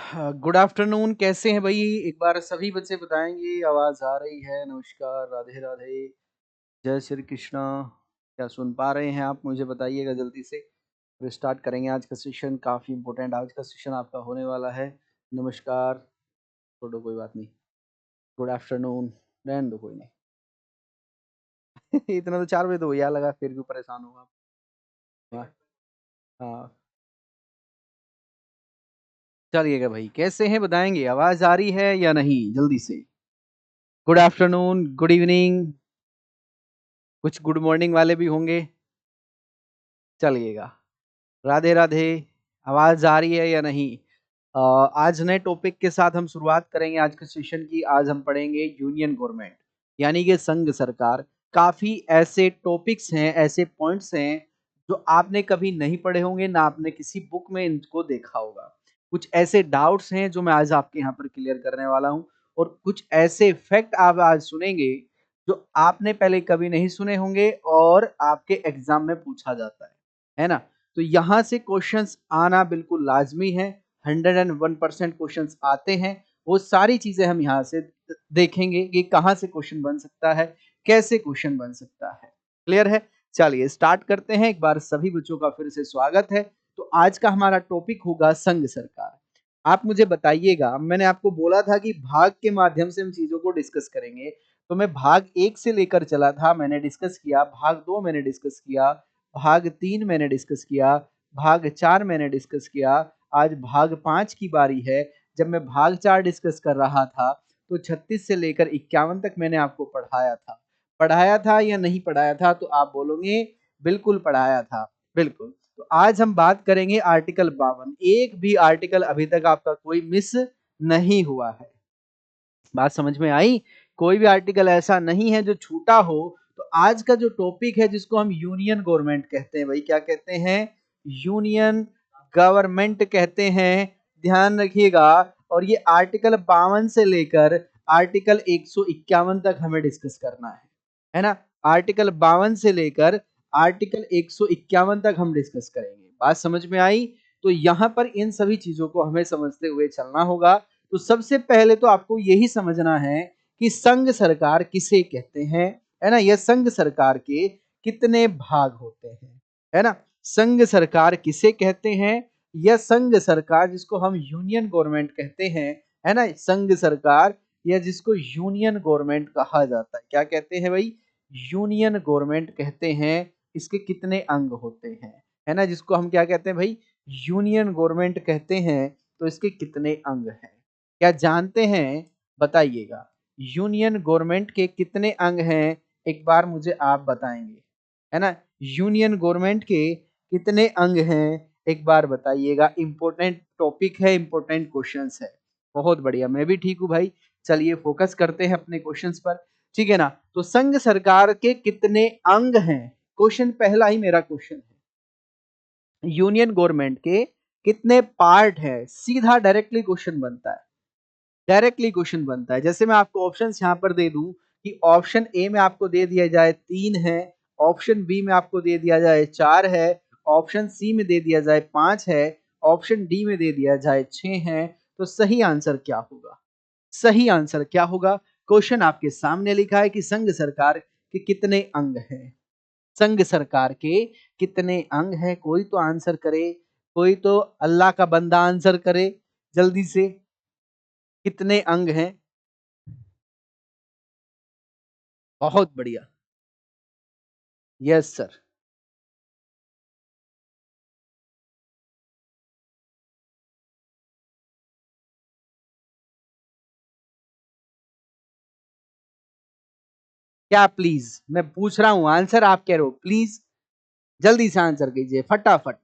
Good afternoon. कैसे हैं भाई? एक बार सभी बच्चे बताएंगे। आवाज आ रही है? नमस्कार, राधे राधे, जय श्री कृष्णा। क्या सुन पा रहे हैं आप? मुझे बताइएगा जल्दी से। फिर स्टार्ट करेंगे आज का सेशन। काफ़ी इंपॉर्टेंट आज का सेशन आपका होने वाला है। नमस्कार, छोड़ो कोई बात नहीं। गुड आफ्टरनून, रहने दो, कोई नहीं। इतना तो 4 बजे तो भैया लगा, फिर भी परेशान होगा आप। हाँ हाँ, चलिएगा भाई। कैसे हैं बताएंगे? आवाज आ रही है या नहीं? जल्दी से। गुड आफ्टरनून, गुड इवनिंग, कुछ गुड मॉर्निंग वाले भी होंगे। चलिएगा। राधे राधे। आवाज आ रही है या नहीं? आज नए टॉपिक के साथ हम शुरुआत करेंगे आज के सेशन की। आज हम पढ़ेंगे यूनियन गवर्नमेंट, यानी कि संघ सरकार। काफी ऐसे टॉपिक्स हैं, ऐसे पॉइंट्स हैं जो आपने कभी नहीं पढ़े होंगे, ना आपने किसी बुक में इनको देखा होगा। कुछ ऐसे डाउट्स हैं जो मैं आज आपके यहाँ पर क्लियर करने वाला हूँ, और कुछ ऐसे फैक्ट आप आज सुनेंगे जो आपने पहले कभी नहीं सुने होंगे और आपके एग्जाम में पूछा जाता है ना? तो यहाँ से क्वेश्चंस आना बिल्कुल लाजमी है। 101% क्वेश्चंस आते हैं। वो सारी चीजें हम यहाँ से देखेंगे कि कहाँ से क्वेश्चन बन सकता है, कैसे क्वेश्चन बन सकता है। क्लियर है? चलिए स्टार्ट करते हैं। एक बार सभी बच्चों का फिर से स्वागत है। तो आज का हमारा टॉपिक होगा संघ सरकार। आप मुझे बताइएगा, मैंने आपको बोला था कि भाग के माध्यम से हम चीजों को डिस्कस करेंगे। तो मैं भाग 1 से लेकर चला था, मैंने डिस्कस किया। भाग 2 मैंने डिस्कस किया। भाग 3 मैंने डिस्कस किया। भाग 4 मैंने डिस्कस किया। आज भाग 5 की बारी है। जब मैं भाग 4 डिस्कस कर रहा था तो 36 से लेकर 51 तक मैंने आपको पढ़ाया था या नहीं पढ़ाया था? तो आप बोलोगे बिल्कुल पढ़ाया था। बिल्कुल। तो आज हम बात करेंगे आर्टिकल 52। एक भी आर्टिकल अभी तक आपका कोई मिस नहीं हुआ है। बात समझ में आई? कोई भी आर्टिकल ऐसा नहीं है जो छूटा हो। तो आज का जो टॉपिक है, जिसको हम यूनियन गवर्नमेंट कहते हैं भाई, क्या कहते हैं? यूनियन गवर्नमेंट कहते हैं। ध्यान रखिएगा। और ये आर्टिकल 52 से लेकर आर्टिकल 151 तक हमें डिस्कस करना है ना? आर्टिकल 52 से लेकर आर्टिकल 151 तक हम डिस्कस करेंगे। बात समझ में आई? तो यहाँ पर इन सभी चीजों को हमें समझते हुए चलना होगा। तो सबसे पहले तो आपको यही समझना है कि संघ सरकार किसे कहते हैं, है ना? यह संघ सरकार के कितने भाग होते हैं, है ना? संघ सरकार किसे कहते हैं? यह संघ सरकार जिसको हम यूनियन गवर्नमेंट कहते हैं, है ना? संघ सरकार या जिसको यूनियन गवर्नमेंट कहा जाता है, क्या कहते हैं भाई? यूनियन गवर्नमेंट कहते हैं। इसके कितने अंग होते हैं, है ना? जिसको हम क्या कहते हैं भाई? यूनियन गवर्नमेंट कहते हैं। तो इसके कितने अंग हैं, क्या जानते हैं? बताइएगा। यूनियन गवर्नमेंट के कितने अंग हैं? एक बार मुझे आप बताएंगे, है ना? यूनियन गवर्नमेंट के कितने अंग हैं? एक बार बताइएगा। इंपॉर्टेंट टॉपिक है, इंपॉर्टेंट क्वेश्चंस है। बहुत बढ़िया, मैं भी ठीक हूँ भाई। चलिए फोकस करते हैं अपने क्वेश्चंस पर। ठीक है ना? तो संघ सरकार के कितने अंग हैं? क्वेश्चन पहला ही मेरा क्वेश्चन है, यूनियन गवर्नमेंट के कितने पार्ट है? सीधा डायरेक्टली क्वेश्चन बनता है। डायरेक्टली क्वेश्चन बनता है। जैसे मैं आपको ऑप्शंस यहाँ पर दे दूं कि ऑप्शन ए में आपको दे दिया जाए 3 है, ऑप्शन बी में आपको दे दिया जाए 4 है, ऑप्शन सी में दे दिया जाए 5 है, ऑप्शन डी में दे दिया जाए 6 है, तो सही आंसर क्या होगा? सही आंसर क्या होगा? क्वेश्चन आपके सामने लिखा है कि संघ सरकार के कितने अंग हैं। संघ सरकार के कितने अंग हैं? कोई तो आंसर करे, कोई तो अल्लाह का बंदा आंसर करे जल्दी से। कितने अंग हैं? बहुत बढ़िया। Yes sir. क्या प्लीज? मैं पूछ रहा हूं, आंसर आप कह रहे हो, प्लीज जल्दी से आंसर कीजिए फटाफट।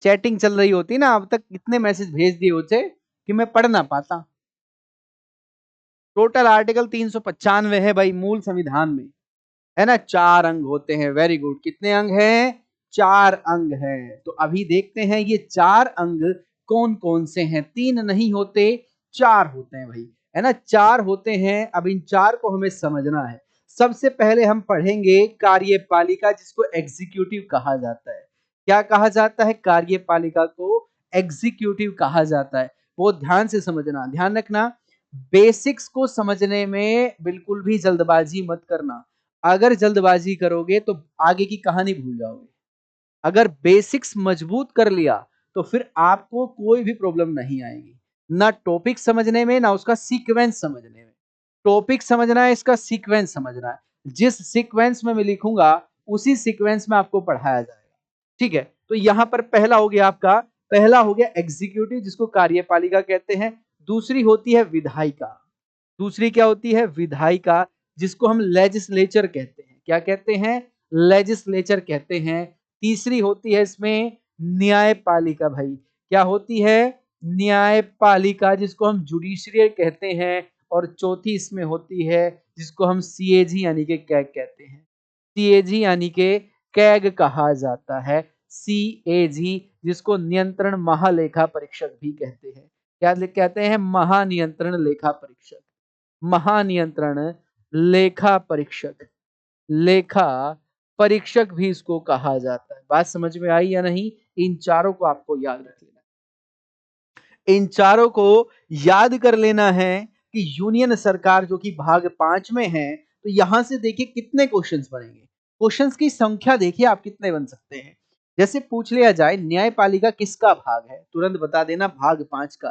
चैटिंग चल रही होती ना, अब तक इतने मैसेज भेज दिए होते कि मैं पढ़ ना पाता। टोटल आर्टिकल 395 है भाई मूल संविधान में, है ना? 4 अंग होते हैं। Very good. कितने अंग हैं? 4 अंग हैं। तो अभी देखते हैं ये 4 अंग कौन कौन से हैं। 3 नहीं होते, 4 होते हैं भाई, है ना? 4 होते हैं। अब इन 4 को हमें समझना है। सबसे पहले हम पढ़ेंगे कार्यपालिका, जिसको एग्जीक्यूटिव कहा जाता है। क्या कहा जाता है? कार्यपालिका को एग्जीक्यूटिव कहा जाता है। वो ध्यान से समझना, ध्यान रखना, बेसिक्स को समझने में बिल्कुल भी जल्दबाजी मत करना। अगर जल्दबाजी करोगे तो आगे की कहानी भूल जाओगे। अगर बेसिक्स मजबूत कर लिया तो फिर आपको कोई भी प्रॉब्लम नहीं आएगी, ना टॉपिक समझने में ना उसका सीक्वेंस समझने में। टॉपिक समझना है, इसका सीक्वेंस समझना है। जिस सीक्वेंस में मैं लिखूंगा उसी सीक्वेंस में आपको पढ़ाया जाएगा। ठीक है, तो यहां पर पहला हो गया आपका, पहला हो गया एग्जीक्यूटिव जिसको कार्यपालिका कहते हैं। दूसरी होती है विधायिका। दूसरी क्या होती है? विधायिका, जिसको हम लेजिस्लेचर कहते हैं। क्या कहते हैं? लेजिस्लेचर कहते हैं। तीसरी होती है इसमें न्यायपालिका। भाई क्या होती है? न्यायपालिका, जिसको हम जुडिशियल कहते हैं। और चौथी इसमें होती है जिसको हम सीएजी यानी के कैग कहते हैं। सीएजी यानी के कैग कहा जाता है। सीएजी, जिसको नियंत्रण महालेखा परीक्षक भी कहते हैं। क्या कहते हैं? महानियंत्रण लेखा परीक्षक। महानियंत्रण लेखा परीक्षक, लेखा परीक्षक भी इसको कहा जाता है। बात समझ में आई या नहीं? इन चारों को आपको याद रख लेना, इन चारों को याद कर लेना है कि यूनियन सरकार जो कि भाग 5 में है। तो यहां से देखिए कितने क्वेश्चंस बनेंगे, क्वेश्चंस की संख्या देखिए आप कितने बन सकते हैं। जैसे पूछ लिया जाए न्यायपालिका किसका भाग है, तुरंत बता देना भाग 5 का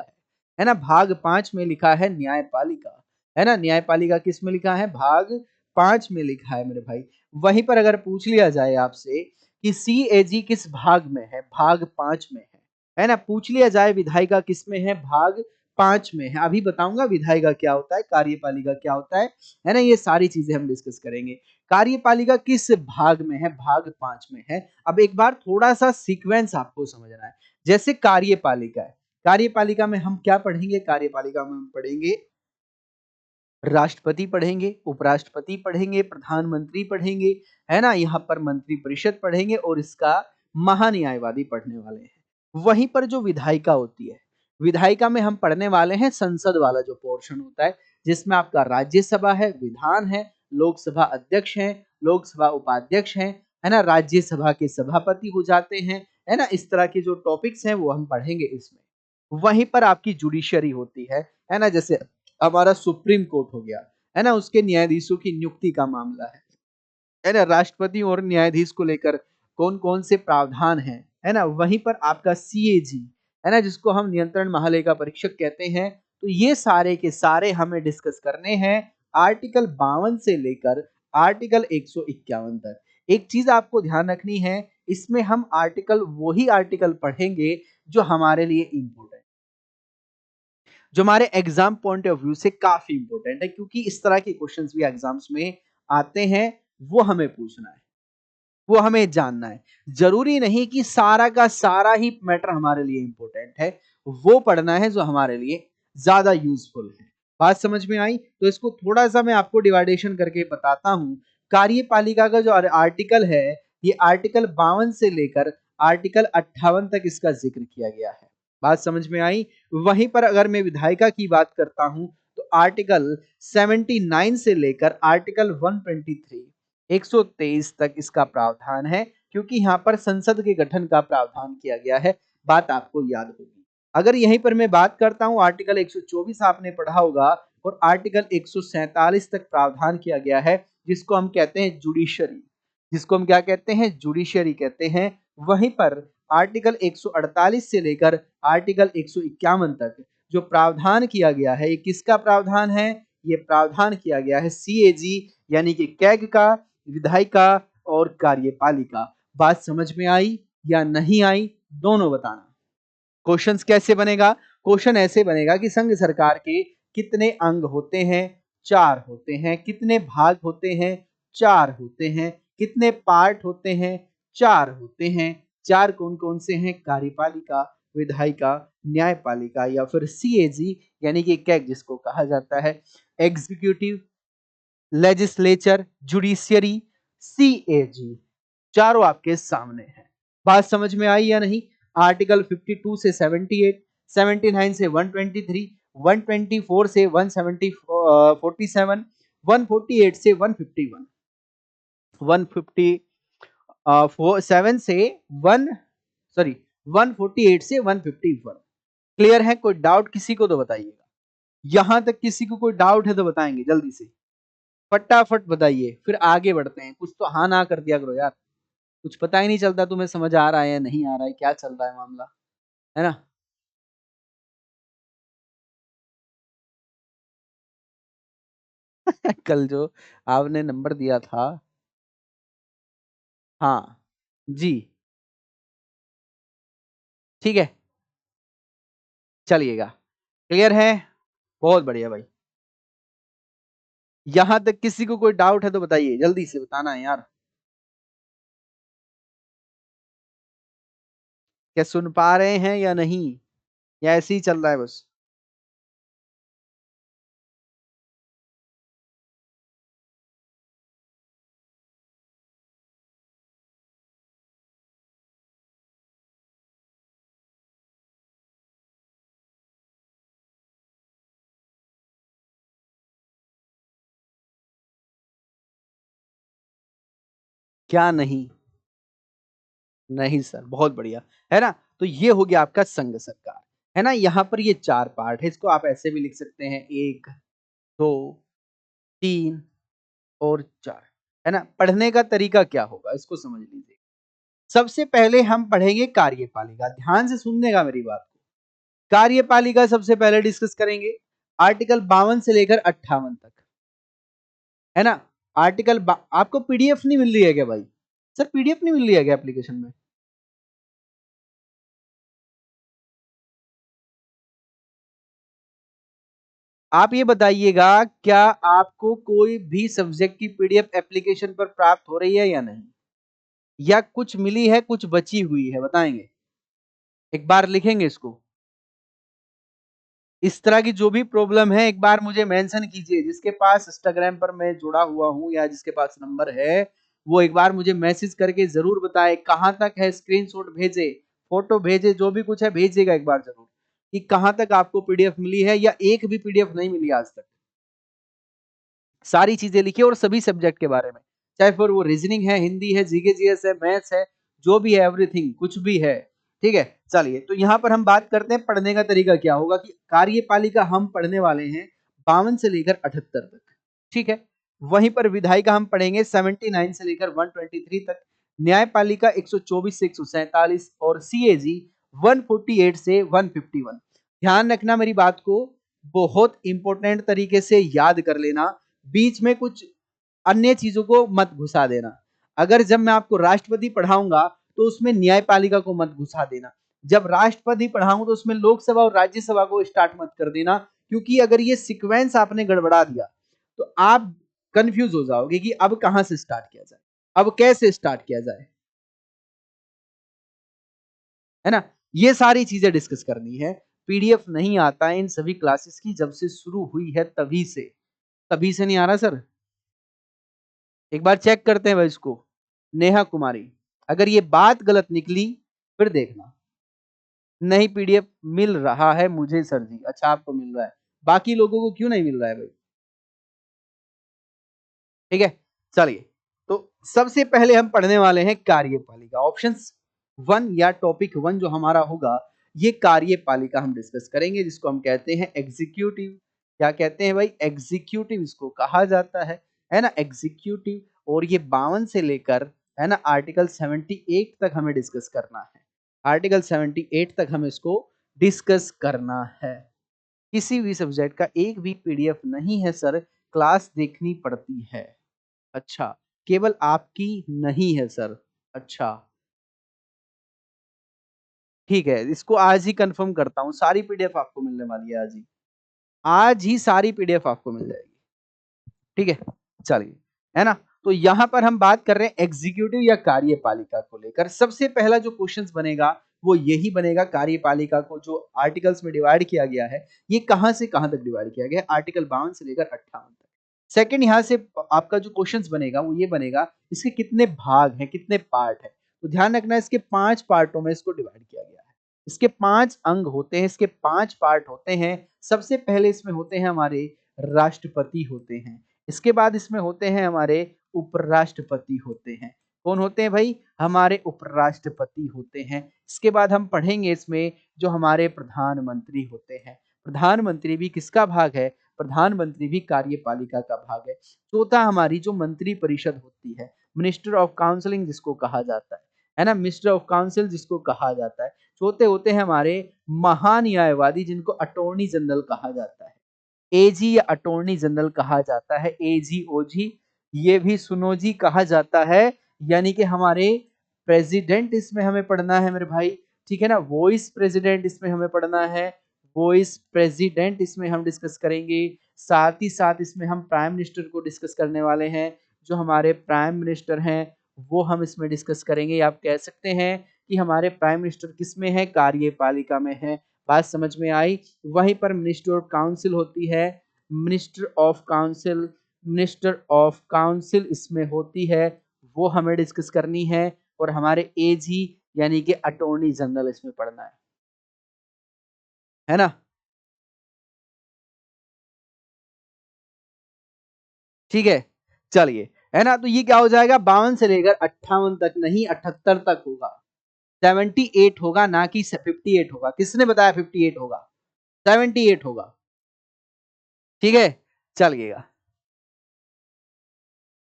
है ना। भाग 5 में लिखा है न्यायपालिका, है ना। न्यायपालिका किस में लिखा है? भाग 5 में लिखा है मेरे भाई। वहीं पर अगर पूछ लिया जाए आपसे कि सीएजी किस भाग में है, भाग 5 में है ना। पूछ लिया जाए विधायिका किस में है, भाग 5 में है। अभी बताऊंगा विधायिका क्या होता है, कार्यपालिका क्या होता है ना। ये सारी चीजें हम डिस्कस करेंगे। कार्यपालिका किस भाग में है? भाग 5 में है। अब एक बार थोड़ा सा सीक्वेंस आपको समझना है। जैसे कार्यपालिका है, कार्यपालिका में हम क्या पढ़ेंगे? कार्यपालिका में हम पढ़ेंगे राष्ट्रपति पढ़ेंगे, उपराष्ट्रपति पढ़ेंगे, प्रधानमंत्री पढ़ेंगे, है ना। यहाँ पर मंत्री परिषद पढ़ेंगे और इसका महान्यायवादी पढ़ने वाले हैं। वहीं पर जो विधायिका होती है, विधायिका में हम पढ़ने वाले हैं संसद वाला जो पोर्शन होता है, जिसमें आपका राज्यसभा है, विधान है, लोकसभा अध्यक्ष है, लोकसभा उपाध्यक्ष है ना, राज्यसभा के सभापति हो जाते हैं, है ना। इस तरह के जो टॉपिक्स हैं वो हम पढ़ेंगे इसमें। वहीं पर आपकी जुडिशरी होती है ना। जैसे हमारा सुप्रीम कोर्ट हो गया, है ना, उसके न्यायाधीशों की नियुक्ति का मामला है ना। राष्ट्रपति और न्यायाधीश को लेकर कौन कौन से प्रावधान हैं, है ना। वहीं पर आपका सीएजी, है ना, जिसको हम नियंत्रण महालेखा परीक्षक कहते हैं। तो ये सारे के सारे हमें डिस्कस करने हैं आर्टिकल 52 से लेकर आर्टिकल 151 तक। एक चीज आपको ध्यान रखनी है, इसमें हम आर्टिकल वही आर्टिकल पढ़ेंगे जो हमारे लिए इंपोर्टेंट, जो हमारे एग्जाम पॉइंट ऑफ व्यू से काफी इंपॉर्टेंट है, क्योंकि इस तरह के क्वेश्चंस भी एग्जाम्स में आते हैं। वो हमें पूछना है, वो हमें जानना है। जरूरी नहीं कि सारा का सारा ही मैटर हमारे लिए इंपॉर्टेंट है, वो पढ़ना है जो हमारे लिए ज्यादा यूजफुल है। बात समझ में आई? तो इसको थोड़ा सा मैं आपको डिवाइडेशन करके बताता हूं। कार्यपालिका का जो आर्टिकल है, ये आर्टिकल 52 से लेकर आर्टिकल 58 तक इसका जिक्र किया गया है। बात समझ में आई? वहीं पर अगर मैं विधायिका की बात करता हूं तो आर्टिकल 79 से लेकर आर्टिकल 123 123 तक इसका प्रावधान है, क्योंकि यहाँ पर संसद के गठन का प्रावधान किया गया है। बात आपको याद होगी। अगर यहीं पर मैं बात करता हूं, आर्टिकल 124 आपने पढ़ा होगा, और आर्टिकल 147 तक प्रावधान किया गया है, जिसको हम कहते हैं जुडिशरी, जिसको हम क्या कहते हैं? जुडिशरी कहते हैं। वहीं पर आर्टिकल 148 से लेकर आर्टिकल 151 तक जो प्रावधान किया गया है, ये किसका प्रावधान है? ये प्रावधान किया गया है सीएजी यानी कि कैग का, विधायिका और कार्यपालिका। बात समझ में आई या नहीं आई, दोनों बताना। क्वेश्चंस कैसे बनेगा? क्वेश्चन ऐसे बनेगा कि संघ सरकार के कितने अंग होते हैं? 4 होते हैं। कितने भाग होते हैं? 4 होते हैं। कितने पार्ट होते हैं? 4 होते हैं। 4 कौन कौन से हैं? कार्यपालिका, विधायिका, न्यायपालिका या फिर सीएजी यानी कि कैग जिसको कहा जाता है, एग्जीक्यूटिव, लेजिस्लेचर, जुडिशियरी, सीएजी। चारों आपके सामने हैं। बात समझ में आई या नहीं? आर्टिकल 52 से 78, 79 से 123, 124 से 147, 148 से 151, 157 से 1 सॉरी 148 से 151। क्लियर है? कोई डाउट किसी को तो बताइएगा। यहां तक किसी को कोई डाउट है तो बताएंगे जल्दी से, फटाफट बताइए, फिर आगे बढ़ते हैं। कुछ तो हाँ ना कर दिया करो यार, कुछ पता ही नहीं चलता तुम्हें समझ आ रहा है या नहीं आ रहा है, क्या चल रहा है मामला, है ना? कल जो आपने नंबर दिया था, हाँ जी, ठीक है, चलिएगा। क्लियर है? बहुत बढ़िया भाई। यहां तक किसी को कोई डाउट है तो बताइए, जल्दी से बताना है यार। क्या सुन पा रहे हैं या नहीं, या ऐसे ही चल रहा है बस? क्या नहीं? नहीं सर, बहुत बढ़िया, है ना? तो ये हो गया आपका संघ सरकार, है ना? यहाँ पर ये चार पार्ट है, इसको आप ऐसे भी लिख सकते हैं, एक, दो, तीन और चार, है ना? पढ़ने का तरीका क्या होगा इसको समझ लीजिए। सबसे पहले हम पढ़ेंगे कार्यपालिका, ध्यान से सुनने मेरी बात को। कार्यपालिका सबसे पहले डिस्कस करेंगे, आर्टिकल 52 से लेकर 58 तक, है ना? आपको पीडीएफ नहीं मिल रही है क्या भाई? सर पीडीएफ नहीं मिल रही है क्या एप्लीकेशन में? आप ये बताइएगा, क्या आपको कोई भी सब्जेक्ट की पीडीएफ एप्लीकेशन पर प्राप्त हो रही है या नहीं, या कुछ मिली है कुछ बची हुई है, बताएंगे? एक बार लिखेंगे इसको। इस तरह की जो भी प्रॉब्लम है एक बार मुझे मेंशन कीजिए, जिसके पास इंस्टाग्राम पर मैं जुड़ा हुआ हूं या जिसके पास नंबर है, वो एक बार मुझे मैसेज करके जरूर बताए कहां तक है, स्क्रीनशॉट भेजे, फोटो भेजे, जो भी कुछ है भेजिएगा एक बार जरूर, कि कहां तक आपको पीडीएफ मिली है या एक भी पीडीएफ नहीं मिली आज तक। सारी चीजें लिखिए और सभी सब्जेक्ट के बारे में, चाहे फिर वो रीजनिंग है, हिंदी है, जीके जीएस है, मैथ्स है, जो भी है, एवरीथिंग, कुछ भी है। ठीक है, चलिए तो यहाँ पर हम बात करते हैं पढ़ने का तरीका क्या होगा, कि कार्यपालिका हम पढ़ने वाले हैं 52 से लेकर 78 तक, ठीक है। वहीं पर विधायिका हम पढ़ेंगे 79 से लेकर 123 तक, न्यायपालिका 124 से 147 और सीएजी 148 से 151। ध्यान रखना मेरी बात को, बहुत इंपॉर्टेंट तरीके से याद कर लेना, बीच में कुछ अन्य चीजों को मत घुसा देना। अगर जब मैं आपको राष्ट्रपति पढ़ाऊंगा तो उसमें न्यायपालिका को मत घुसा देना, जब राष्ट्रपति पढ़ाऊंगा तो उसमें लोकसभा और राज्यसभा को स्टार्ट मत कर देना, क्योंकि अगर ये सीक्वेंस आपने गड़बड़ा दिया तो आप कंफ्यूज हो जाओगे कि अब कहां से स्टार्ट किया जाए, अब कैसे स्टार्ट किया जाए, है ना? ये सारी चीजें डिस्कस करनी है। पीडीएफ नहीं आता है इन सभी क्लासेस की, जब से शुरू हुई है तभी से नहीं आ रहा सर। एक बार चेक करते हैं भाई इसको। नेहा कुमारी, अगर ये बात गलत निकली फिर देखना। नहीं पीडीएफ मिल रहा है मुझे सर जी, अच्छा आपको मिल रहा है, बाकी लोगों को क्यों नहीं मिल रहा है भाई? ठीक है, चलिए, तो सबसे पहले हम पढ़ने वाले हैं कार्यपालिका। ऑप्शंस वन या टॉपिक वन जो हमारा होगा, ये कार्यपालिका हम डिस्कस करेंगे, जिसको हम कहते हैं एग्जीक्यूटिव। क्या कहते हैं भाई? एग्जीक्यूटिव इसको कहा जाता है ना, एग्जीक्यूटिव। और ये 52 से लेकर, है ना, आर्टिकल 78 तक हमें डिस्कस करना है। आर्टिकल 78 तक हमें इसको डिस्कस करना है। किसी भी सब्जेक्ट का एक भी पीडीएफ नहीं है सर, क्लास देखनी पड़ती है। अच्छा, केवल आपकी नहीं है सर? अच्छा, ठीक है, इसको आज ही कंफर्म करता हूँ, सारी पीडीएफ आपको मिलने वाली है आज ही, आज ही सारी पीडीएफ आपको मिल जाएगी। ठीक है, चलिए, है ना? तो यहां पर हम बात कर रहे हैं एग्जीक्यूटिव या कार्यपालिका को लेकर। सबसे पहला जो क्वेश्चंस बनेगा वो यही बनेगा, कार्यपालिका को जो आर्टिकल्स में डिवाइड किया गया है, ये कहां से कहां तक डिवाइड किया गया है? आर्टिकल 52 से लेकर 58 तक। सेकंड, यहां से आपका जो क्वेश्चंस बनेगा वो ये बनेगा, इसके कितने भाग हैं, कितने पार्ट हैं? तो ध्यान रखना, इसके 5 पार्टों में इसको डिवाइड किया गया है। इसके 5 अंग होते हैं, इसके 5 पार्ट होते हैं। सबसे पहले इसमें होते हैं हमारे राष्ट्रपति होते हैं, इसके बाद इसमें होते हैं हमारे उपराष्ट्रपति होते हैं, कौन होते हैं भाई? हमारे उपराष्ट्रपति होते हैं। इसके बाद हम पढ़ेंगे इसमें जो हमारे प्रधानमंत्री होते हैं। प्रधानमंत्री भी किसका भाग है? प्रधानमंत्री भी कार्यपालिका का भाग है। चौथा हमारी जो मंत्री परिषद होती है, मिनिस्टर ऑफ काउंसलिंग जिसको कहा जाता है ना? मिनिस्टर ऑफ काउंसिल जिसको कहा जाता है। चौथे होते हैं हमारे महान्यायवादी जिनको अटॉर्नी जनरल कहा जाता है। एजी या अटॉर्नी जनरल कहा जाता है, एजी ओजी ये भी सुनो जी कहा जाता है। यानी कि हमारे प्रेसिडेंट इसमें हमें पढ़ना है मेरे भाई, ठीक है ना? वॉइस प्रेसिडेंट इसमें हमें पढ़ना है, वॉइस प्रेसिडेंट इसमें हम डिस्कस करेंगे। साथ ही साथ इसमें हम प्राइम मिनिस्टर को डिस्कस करने वाले हैं। जो हमारे प्राइम मिनिस्टर हैं वो हम इसमें डिस्कस करेंगे। आप कह सकते हैं कि हमारे प्राइम मिनिस्टर किस में है? कार्यपालिका में है। बात समझ में आई? वहीं पर मिनिस्टर ऑफ काउंसिल होती है, minister of council, minister of council इसमें होती है, वो हमें डिस्कस करनी है। और हमारे एजी यानी कि अटॉर्नी जनरल इसमें पढ़ना है ना? ठीक है, चलिए, है ना? तो ये क्या हो जाएगा? 52 से लेकर 58 तक नहीं 78 तक होगा। 78 होगा ना कि 58 होगा। किसने बताया 58 होगा? 78 होगा। ठीक है, चलिएगा।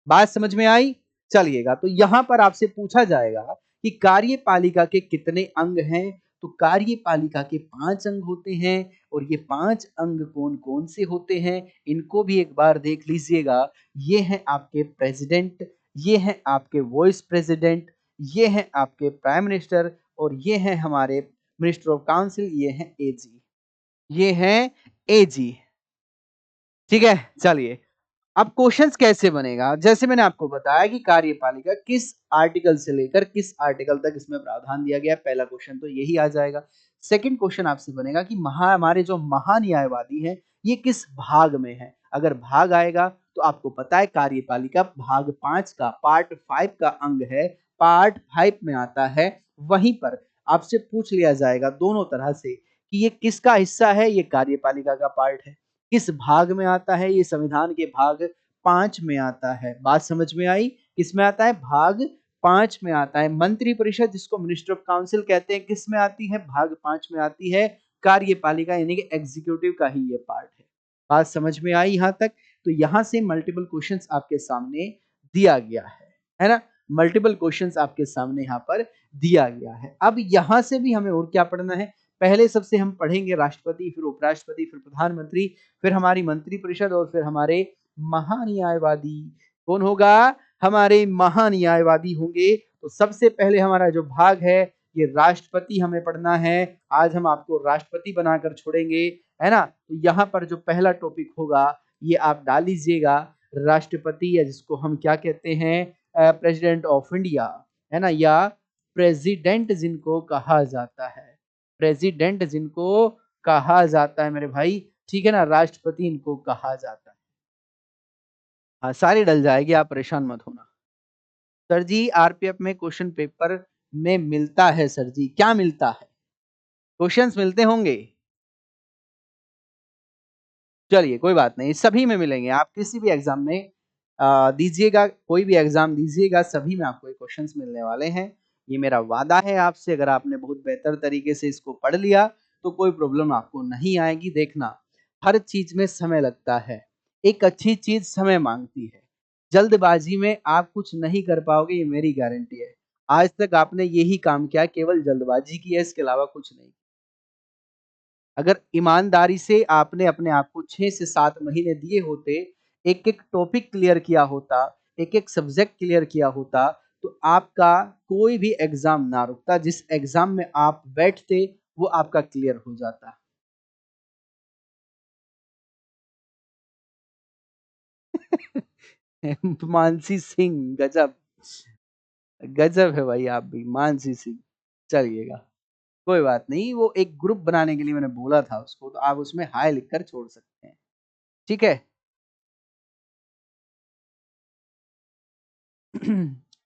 बात समझ में आई? चलिएगा, तो यहां पर आपसे पूछा जाएगा कि कार्यपालिका के कितने अंग हैं? तो कार्यपालिका के 5 अंग होते हैं। और ये 5 अंग कौन-कौन से होते हैं? इनको भी एक बार देख लीजिएगा। ये हैं आपके प्रेसिडेंट, ये हैं आपके वाइस प्रेसिडेंट, ये हैं आपके प्राइम मिनिस्टर और ये हैं हमारे मिनिस्टर ऑफ काउंसिल, ये हैं एजी। ये हैं एजी। ठीक है, चलिए। अब क्वेश्चंस कैसे बनेगा? जैसे मैंने आपको बताया कि कार्यपालिका किस आर्टिकल से लेकर किस आर्टिकल तक इसमें प्रावधान दिया गया है, पहला क्वेश्चन तो यही आ जाएगा। सेकंड क्वेश्चन आपसे बनेगा कि हमारे जो महान्यायवादी हैं ये किस भाग में है? अगर भाग आएगा तो आपको पता है कार्यपालिका भाग 5 का पार्ट 5 का अंग है, पार्ट 5 में आता है। वहीं पर आपसे पूछ लिया जाएगा दोनों तरह से कि ये किसका हिस्सा है? ये कार्यपालिका का पार्ट है। किस भाग में आता है? ये संविधान के भाग 5 में आता है। बात समझ में आई? किसमें आता है? भाग 5 में आता है। मंत्री परिषद जिसको मिनिस्टर ऑफ काउंसिल कहते हैं किस में आती है? भाग 5 में आती है। कार्यपालिका यानी कि एग्जीक्यूटिव का ही ये पार्ट है। बात समझ में आई यहाँ तक? तो यहाँ से मल्टीपल क्वेश्चंस आपके सामने दिया गया है ना? मल्टीपल क्वेश्चंस आपके सामने यहाँ पर दिया गया है। अब यहाँ से भी हमें और क्या पढ़ना है? पहले सबसे हम पढ़ेंगे राष्ट्रपति, फिर उपराष्ट्रपति, फिर प्रधानमंत्री, फिर हमारी मंत्री परिषद और फिर हमारे महान्यायवादी। कौन होगा? हमारे महान्यायवादी होंगे। तो सबसे पहले हमारा जो भाग है ये राष्ट्रपति हमें पढ़ना है। आज हम आपको राष्ट्रपति बनाकर छोड़ेंगे, है ना? तो यहाँ पर जो पहला टॉपिक होगा ये आप डाल लीजिएगा, राष्ट्रपति या जिसको हम क्या कहते हैं? प्रेसिडेंट ऑफ इंडिया, है ना? या प्रेसिडेंट जिनको कहा जाता है, प्रेसिडेंट जिनको कहा जाता है मेरे भाई, ठीक है ना? राष्ट्रपति इनको कहा जाता है। हाँ, सारी डल जाएगी, आप परेशान मत होना। सर जी आरपीएफ में क्वेश्चन पेपर में मिलता है सर जी, क्या मिलता है? क्वेश्चंस मिलते होंगे। चलिए कोई बात नहीं, सभी में मिलेंगे। आप किसी भी एग्जाम में दीजिएगा, कोई भी एग्जाम दीजिएगा, सभी में आपको ये क्वेश्चंस मिलने वाले हैं। ये मेरा वादा है आपसे। अगर आपने बहुत बेहतर तरीके से इसको पढ़ लिया तो कोई प्रॉब्लम आपको नहीं आएगी। देखना, हर चीज में समय लगता है, एक अच्छी चीज समय मांगती है। जल्दबाजी में आप कुछ नहीं कर पाओगे, ये मेरी गारंटी है। आज तक आपने यही काम किया, केवल जल्दबाजी की है, इसके अलावा कुछ नहीं। अगर ईमानदारी से आपने अपने आप को 6 से 7 महीने दिए होते, एक-एक टॉपिक क्लियर किया होता, एक-एक सब्जेक्ट क्लियर किया होता, तो आपका कोई भी एग्ज़ाम ना रुकता। जिस एग्ज़ाम में आप बैठते, वो आपका क्लियर हो जाता। मानसी सिंह, गज़ब! गज़ब है भाई आप भी, मानसी सिंह। चलिएगा, कोई बात नहीं, वो एक ग्रुप बनाने के लिए मैंने बोला था उसको, तो आप उसमें हाय लिखकर छोड़ सकते हैं। ठीक है?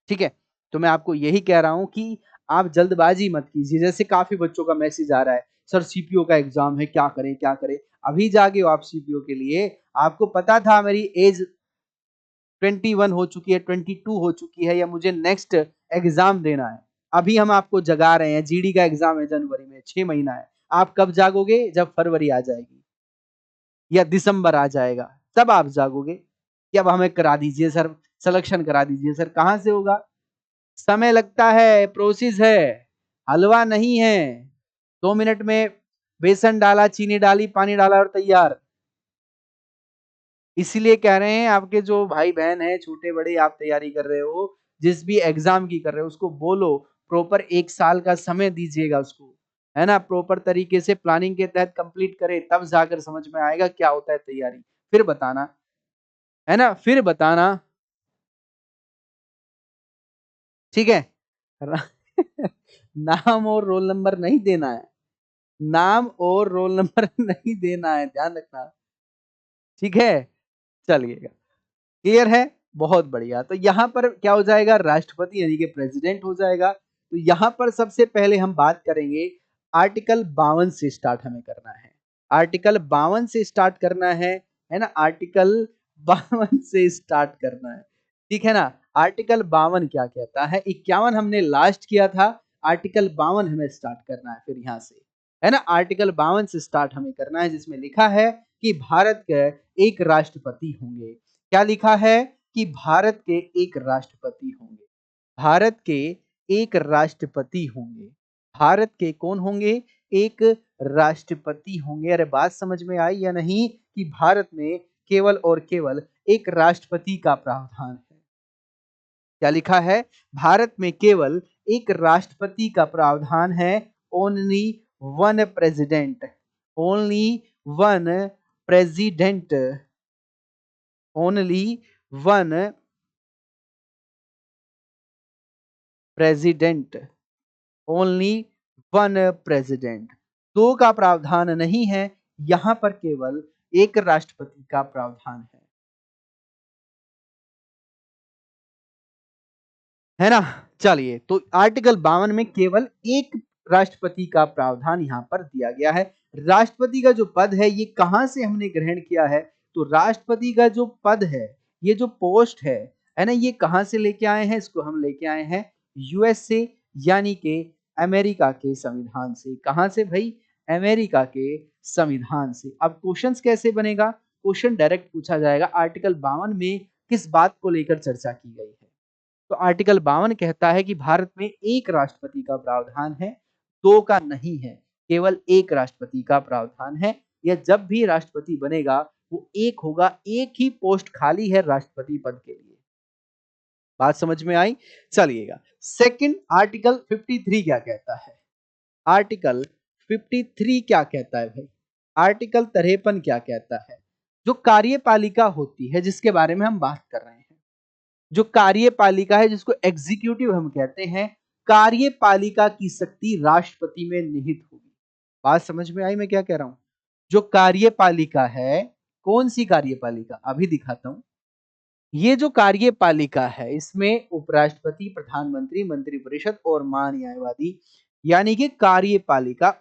ठीक है, तो मैं आपको यही कह रहा हूँ कि आप जल्दबाजी मत कीजिए। जैसे काफ़ी बच्चों का मैसेज आ रहा है, सर सीपीओ का एग्ज़ाम है, क्या करें, क्या करें? अभी जागे हो आप सीपीओ के लिए, आपको पता था मेरी एज 21 हो चुकी है, 22 हो चुकी है, या मुझे नेक्स्ट एग्जाम देना है। अभी हम आपको जगा रहे हैं, जीडी का एग्जाम है जनवरी में, 6 महीना है। आप कब जागोगे? जब फरवरी आ जाएगी या दिसंबर आ जाएगा, तब आप जागोगे कि अब हमें करा दीजिए सर, सिलेक्शन करा दीजिए सर। कहां से होगा? समय लगता है, प्रोसेस है, हलवा नहीं है। 2 मिनट में बेसन डाला, चीनी डाली, पानी डाला और तैयार। इसीलिए कह रहे हैं, आपके जो भाई बहन है छोटे बड़े, आप तैयारी कर रहे हो, जिस भी एग्जाम की कर रहे हो, उसको बोलो प्रॉपर 1 साल का समय दीजिएगा उसको, है ना, प्रॉपर तरीके से प्लानिंग के तहत कंप्लीट करे, तब जाकर समझ में आएगा क्या होता है तैयारी। फिर बताना, है ना, फिर बताना। ठीक है। नाम और रोल नंबर नहीं देना है, नाम और रोल नंबर नहीं देना है, ध्यान रखना। ठीक है, चलिएगा, क्लियर है, बहुत बढ़िया। तो यहां पर क्या हो जाएगा? राष्ट्रपति यानी कि प्रेसिडेंट हो जाएगा। तो यहां पर सबसे पहले हम बात करेंगे, आर्टिकल 52 से स्टार्ट हमें करना है, आर्टिकल 52 से स्टार्ट करना है ना, आर्टिकल 52 से स्टार्ट करना है। ठीक है ना। आर्टिकल 52 क्या कहता है? 51 हमने लास्ट किया था, आर्टिकल 52 हमें स्टार्ट करना है फिर यहां से, है ना। आर्टिकल 52 से स्टार्ट हमें करना है, जिसमें लिखा है कि भारत के एक राष्ट्रपति होंगे। क्या लिखा है? कि भारत के एक राष्ट्रपति होंगे, भारत के एक राष्ट्रपति होंगे, भारत के कौन होंगे? एक राष्ट्रपति होंगे। अरे बात समझ में आई या नहीं, कि भारत में केवल और केवल एक राष्ट्रपति का प्रावधान है। क्या लिखा है? भारत में केवल एक राष्ट्रपति का प्रावधान है, only one president, only one president, only one president, only one president. दो का प्रावधान नहीं है, यहां पर केवल एक राष्ट्रपति का प्रावधान है ना। चलिए, तो आर्टिकल 52 में केवल एक राष्ट्रपति का प्रावधान यहां पर दिया गया है। राष्ट्रपति का जो पद है, ये कहां से हमने ग्रहण किया है? तो राष्ट्रपति का जो पद है, ये जो पोस्ट है ना, ये कहां से लेके आए हैं? इसको हम लेके आए हैं यूएस से, यानी कि अमेरिका के संविधान से। कहां से भाई? अमेरिका के संविधान से। अब क्वेश्चंस कैसे बनेगा? क्वेश्चन डायरेक्ट पूछा जाएगा, आर्टिकल 52 में किस बात को लेकर चर्चा की गई है? तो आर्टिकल 52 कहता है कि भारत में एक राष्ट्रपति का प्रावधान है, दो का नहीं है, केवल एक राष्ट्रपति का प्रावधान है। या जब भी राष्ट्रपति बनेगा, वो एक होगा, एक ही पोस्ट खाली है राष्ट्रपति पद के लिए। बात समझ में आई? चलिएगा, सेकंड, आर्टिकल 53 क्या कहता है? आर्टिकल 53 क्या कहता है भाई? आर्टिकल 53 क्या कहता है? जो कार्यपालिका होती है, जिसके बारे में हम बात कर रहे हैं, जो कार्यपालिका है, जिसको एग्जीक्यूटिव हम कहते हैं, कार्यपालिका की शक्ति राष्ट्रपति में निहित होगी। बात समझ में आई मैं क्या कह रहा हूं? जो कार्यपालिका है, कौन सी कार्यपालिका? अभी दिखाता हूं। ये जो कार्यपालिका है, इसमें उपराष्ट्रपति, प्रधानमंत्री, मंत्रिपरिषद और महान्यायवादी, यानी कि कार्यपालिका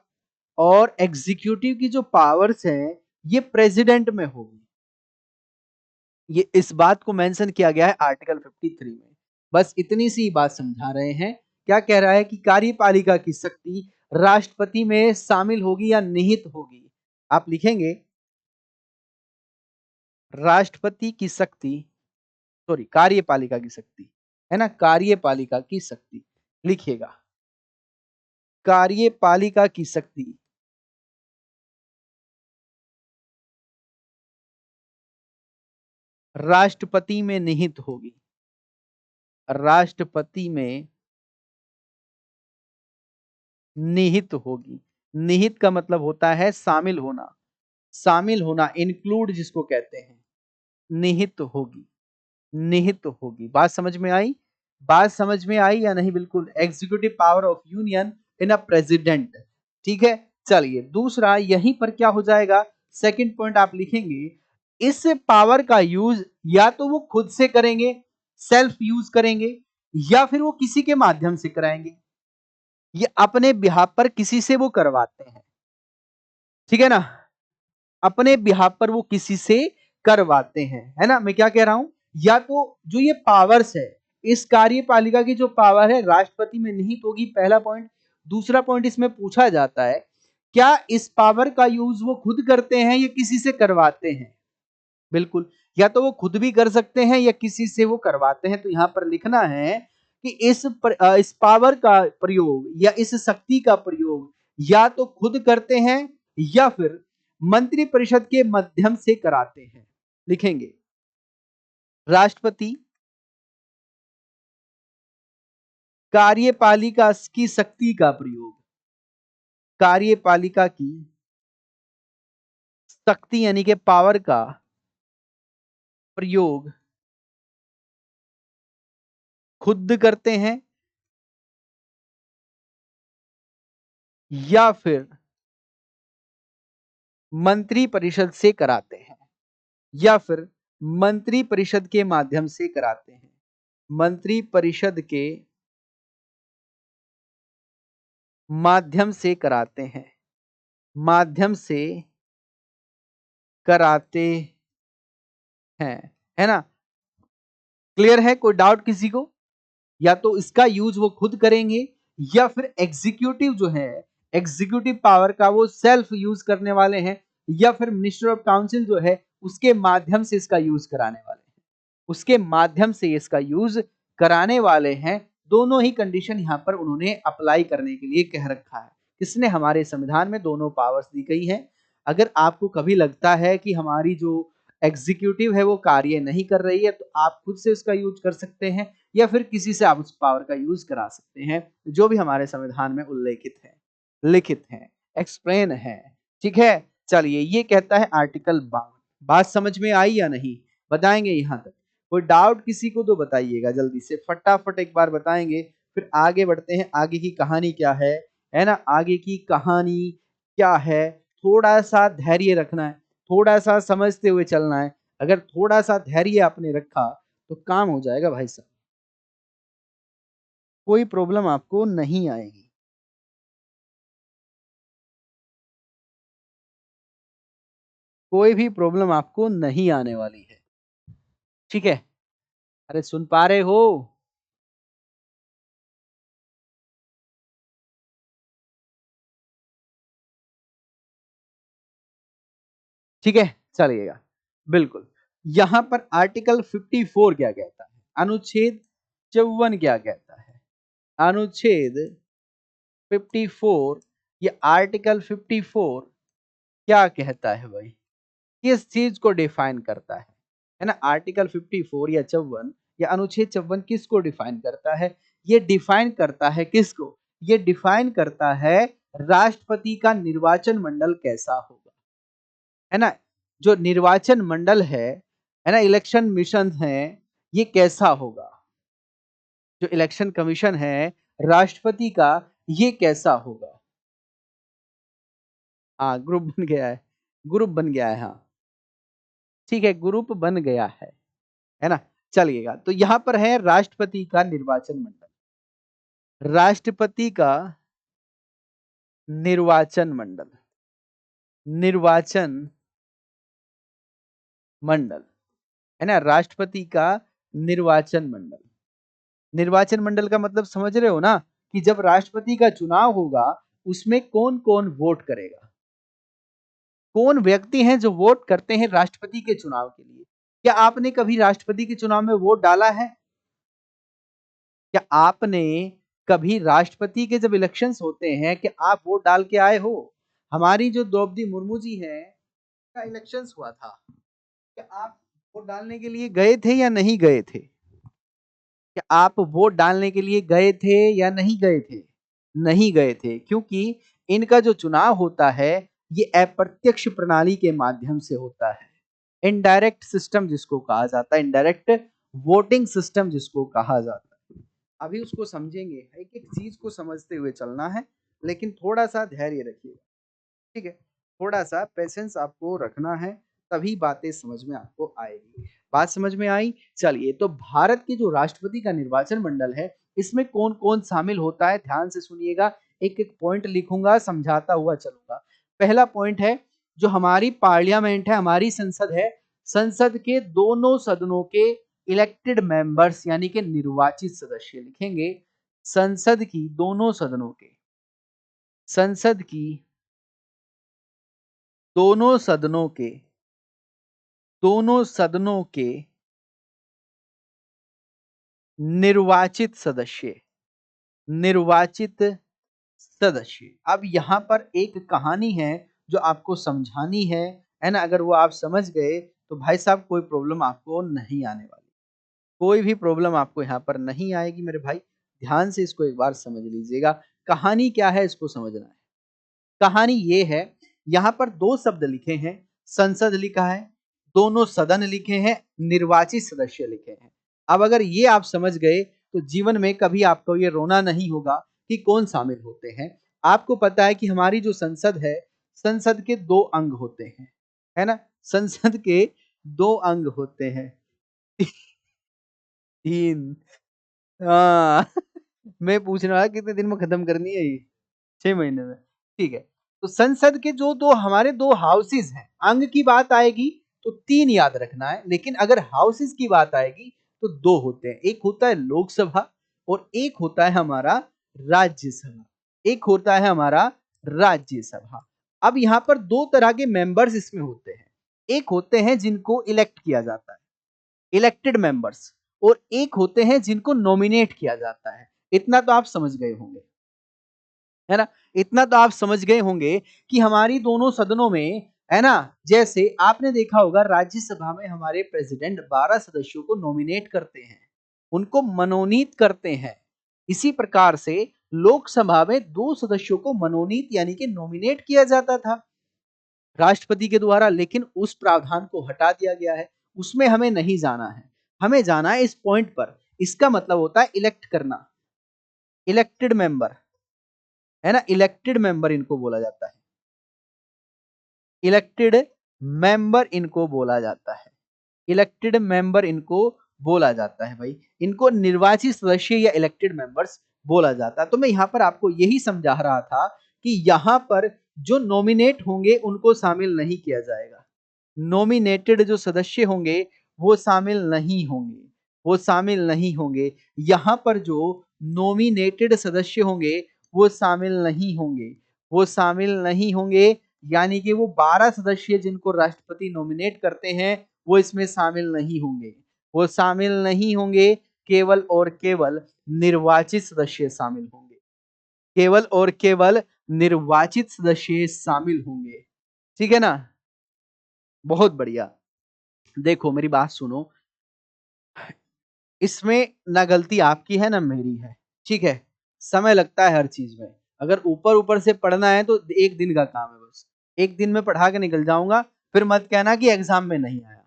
और एग्जीक्यूटिव की जो पावर्स हैं, ये प्रेसिडेंट में होगी। ये इस बात को मेंशन किया गया है आर्टिकल 53 में। बस इतनी सी बात समझा रहे हैं। क्या कह रहा है? कि कार्यपालिका की शक्ति राष्ट्रपति में शामिल होगी या निहित होगी। आप लिखेंगे राष्ट्रपति की शक्ति, सॉरी, कार्यपालिका की शक्ति, है ना, कार्यपालिका की शक्ति लिखिएगा, कार्यपालिका की शक्ति राष्ट्रपति में निहित होगी, राष्ट्रपति में निहित होगी। निहित का मतलब होता है शामिल होना, शामिल होना, इंक्लूड जिसको कहते हैं, निहित होगी, निहित होगी। बात समझ में आई? बात समझ में आई या नहीं? बिल्कुल, executive power of union in a president. ठीक है, चलिए दूसरा, यहीं पर क्या हो जाएगा? सेकंड पॉइंट आप लिखेंगे, इस पावर का यूज या तो वो खुद से करेंगे, सेल्फ यूज करेंगे, या फिर वो किसी के माध्यम से कराएंगे। ये अपने बिहाफ पर किसी से वो करवाते हैं, ठीक है ना, अपने बिहाफ पर वो किसी से करवाते हैं, है ना। मैं क्या कह रहा हूं? या तो जो ये पावर्स है, इस कार्यपालिका की जो पावर है राष्ट्रपति में निहित होगी, पहला पॉइंट। दूसरा पॉइंट इसमें पूछा जाता है क्या इस पावर का यूज वो खुद करते हैं या किसी से करवाते हैं? बिल्कुल, या तो वो खुद भी कर सकते हैं या किसी से वो करवाते हैं। तो यहां पर लिखना है कि इस पावर का प्रयोग या इस शक्ति का प्रयोग या तो खुद करते हैं या फिर मंत्री परिषद के माध्यम से कराते हैं। लिखेंगे राष्ट्रपति कार्यपालिका की शक्ति का प्रयोग, कार्यपालिका की शक्ति यानी कि पावर का प्रयोग खुद करते हैं या फिर मंत्री परिषद से कराते हैं, या फिर मंत्री परिषद के माध्यम से कराते हैं। मंत्री परिषद के माध्यम से कराते हैं, माध्यम से कराते हैं, है ना? क्लियर है? कोई डाउट किसी को? या तो इसका यूज वो खुद करेंगे या फिर एग्जीक्यूटिव जो है, एग्जीक्यूटिव पावर का वो सेल्फ यूज करने वाले हैं, या फिर मिनिस्टर ऑफ काउंसिल जो है उसके माध्यम से इसका यूज कराने वाले हैं, उसके माध्यम से इसका यूज कराने वाले हैं। दोनों ही कंडीशन यहां पर उन्होंने अप्लाई करने के लिए कह रखा है। किसने? हमारे संविधान में दोनों पावर्स दी गई हैं। अगर आपको कभी लगता है कि हमारी जो एग्जीक्यूटिव है वो कार्य नहीं कर रही है तो आप खुद से उसका यूज कर सकते हैं या फिर किसी से आप उस पावर का यूज करा सकते हैं, जो भी हमारे संविधान में उल्लेखित है, लिखित है, एक्सप्लेन है। ठीक है, चलिए ये कहता है आर्टिकल 52। बात समझ में आई या नहीं? बताएंगे यहां तक? कोई डाउट किसी को तो बताइएगा जल्दी से, फटाफट एक बार बताएंगे, फिर आगे बढ़ते हैं। आगे की कहानी क्या है ना? आगे की कहानी क्या है? थोड़ा सा धैर्य रखना है, थोड़ा सा समझते हुए चलना है। अगर थोड़ा सा धैर्य आपने रखा तो काम हो जाएगा भाई साहब, कोई प्रॉब्लम आपको नहीं आएगी। कोई भी प्रॉब्लम आपको नहीं आने वाली है। ठीक है? अरे सुन पा रहे हो? ठीक है, चलिएगा। बिल्कुल। यहां पर आर्टिकल 54 क्या कहता है? अनुच्छेद 54 क्या कहता है? अनुच्छेद 54, ये आर्टिकल 54 क्या कहता है भाई? किस चीज को डिफाइन करता है ना? आर्टिकल 54 या 54 या अनुच्छेद 54 किसको डिफाइन करता है? ये डिफाइन करता है किसको? ये डिफाइन करता है राष्ट्रपति का निर्वाचन मंडल कैसा होगा, है ना? जो निर्वाचन मंडल है ना, इलेक्शन मिशन है, ये कैसा होगा? जो इलेक्शन कमीशन है राष्ट्रपति का, ये कैसा होगा? हाँ, ग्रुप बन गया है, ग्रुप बन गया है, हाँ। ठीक है, ग्रुप बन गया है ना? चलिएगा, तो यहां पर है राष्ट्रपति का निर्वाचन मंडल, राष्ट्रपति का निर्वाचन मंडल, निर्वाचन मंडल, है ना? राष्ट्रपति का निर्वाचन मंडल। निर्वाचन मंडल का मतलब समझ रहे हो ना, कि जब राष्ट्रपति का चुनाव होगा उसमें कौन कौन वोट करेगा, कौन व्यक्ति हैं जो वोट करते हैं राष्ट्रपति के चुनाव के लिए। क्या आपने कभी राष्ट्रपति के चुनाव में वोट डाला है? क्या आपने कभी राष्ट्रपति के जब इलेक्शंस होते हैं कि आप वोट डाल के आए हो? हमारी जो द्रौपदी मुर्मू जी हैं का इलेक्शंस हुआ था, क्या आप वोट डालने के लिए गए थे या नहीं गए थे? क्या आप वोट डालने के लिए गए थे या नहीं गए थे? नहीं गए थे, क्योंकि इनका जो चुनाव होता है ये अप्रत्यक्ष प्रणाली के माध्यम से होता है। इनडायरेक्ट सिस्टम जिसको कहा जाता है, इनडायरेक्ट वोटिंग सिस्टम जिसको कहा जाता है। अभी उसको समझेंगे, एक एक चीज को समझते हुए चलना है, लेकिन थोड़ा सा धैर्य रखिएगा। ठीक है, थोड़ा सा पेशेंस आपको रखना है, तभी बातें समझ में आपको आएगी। बात समझ में आई? चलिए, तो भारत के जो राष्ट्रपति का निर्वाचन मंडल है इसमें कौन कौन शामिल होता है, ध्यान से सुनिएगा। एक एक पॉइंट लिखूंगा, समझाता हुआ चलूंगा। पहला पॉइंट है, जो हमारी पार्लियामेंट है, हमारी संसद है, संसद के दोनों सदनों के इलेक्टेड मेंबर्स यानी कि निर्वाचित सदस्य लिखेंगे संसद की दोनों सदनों के, संसद की दोनों सदनों के, दोनों सदनों के निर्वाचित सदस्य, निर्वाचित सदस्य। अब यहाँ पर एक कहानी है जो आपको समझानी है ना? अगर वो आप समझ गए तो भाई साहब कोई प्रॉब्लम आपको नहीं आने वाली, कोई भी प्रॉब्लम आपको यहाँ पर नहीं आएगी मेरे भाई। ध्यान से इसको एक बार समझ लीजिएगा। कहानी क्या है इसको समझना है। कहानी ये है, यहाँ पर दो शब्द लिखे हैं, संसद लिखा है, दोनों सदन लिखे हैं, निर्वाचित सदस्य लिखे हैं। अब अगर ये आप समझ गए तो जीवन में कभी आपको ये रोना नहीं होगा कि कौन शामिल होते हैं। आपको पता है कि हमारी जो संसद है, संसद के दो अंग होते हैं, है ना? संसद के दो अंग होते हैं। तीन। हाँ। मैं पूछ रहा कितने दिन में खत्म करनी है ये? 6 महीने में। ठीक है। तो संसद के जो दो हमारे दो हाउसेस हैं, अंग की बात आएगी तो 3 याद रखना है, लेकिन अगर हाउसेस की बात आएगी तो 2 होते हैं। एक होता है लोकसभा और एक होता है हमारा राज्यसभा। एक होता है हमारा राज्यसभा। अब यहां पर दो तरह के मेंबर्स इसमें होते हैं। एक होते हैं जिनको इलेक्ट किया जाता है, इलेक्टेड मेंबर्स, और एक होते हैं जिनको नॉमिनेट किया जाता है। इतना तो आप समझ गए होंगे, है ना? इतना तो आप समझ गए होंगे कि हमारी दोनों सदनों में, है ना, जैसे आपने देखा होगा राज्यसभा में हमारे प्रेसिडेंट 12 सदस्यों को नॉमिनेट करते हैं, उनको मनोनीत करते हैं। इसी प्रकार से लोकसभा में 2 सदस्यों को मनोनीत यानी कि नॉमिनेट किया जाता था राष्ट्रपति के द्वारा, लेकिन उस प्रावधान को हटा दिया गया है। उसमें हमें नहीं जाना है, हमें जाना है इस पॉइंट पर। इसका मतलब होता है इलेक्ट करना, इलेक्टेड मेंबर, है ना? इलेक्टेड मेंबर इनको बोला जाता है, इलेक्टेड मेंबर इनको बोला जाता है, इलेक्टेड मेंबर इनको बोला जाता है भाई। इनको निर्वाचित सदस्य या इलेक्टेड मेंबर्स बोला जाता है। तो मैं यहां पर आपको यही समझा रहा था कि यहां पर जो नॉमिनेट होंगे उनको शामिल नहीं किया जाएगा। नॉमिनेटेड जो सदस्य होंगे वो शामिल नहीं होंगे, वो शामिल नहीं होंगे। यहां पर जो नॉमिनेटेड सदस्य होंगे वो शामिल नहीं होंगे, वो शामिल नहीं होंगे। यानी कि वो 12 सदस्य जिनको राष्ट्रपति नॉमिनेट करते हैं वो इसमें शामिल नहीं होंगे, वो शामिल नहीं होंगे। केवल और केवल निर्वाचित सदस्य शामिल होंगे, केवल और केवल निर्वाचित सदस्य शामिल होंगे। ठीक है ना? बहुत बढ़िया। देखो मेरी बात सुनो, इसमें ना गलती आपकी है ना मेरी है, ठीक है? समय लगता है हर चीज में। अगर ऊपर ऊपर से पढ़ना है तो एक दिन का काम है बस, एक दिन में पढ़ा के निकल जाऊंगा, फिर मत कहना कि एग्जाम में नहीं आया,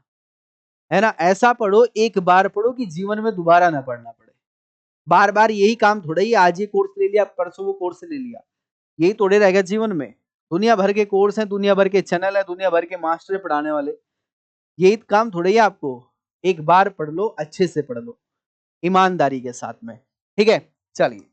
है ना? ऐसा पढ़ो, एक बार पढ़ो कि जीवन में दोबारा ना पढ़ना पड़े। बार बार यही काम थोड़ा ही, आज ये कोर्स ले लिया परसों वो कोर्स ले लिया, यही थोड़े रहेगा जीवन में। दुनिया भर के कोर्स हैं, दुनिया भर के चैनल है, दुनिया भर के मास्टर पढ़ाने वाले, यही काम थोड़ा ही आपको। एक बार पढ़ लो, अच्छे से पढ़ लो, ईमानदारी के साथ में। ठीक है, चलिए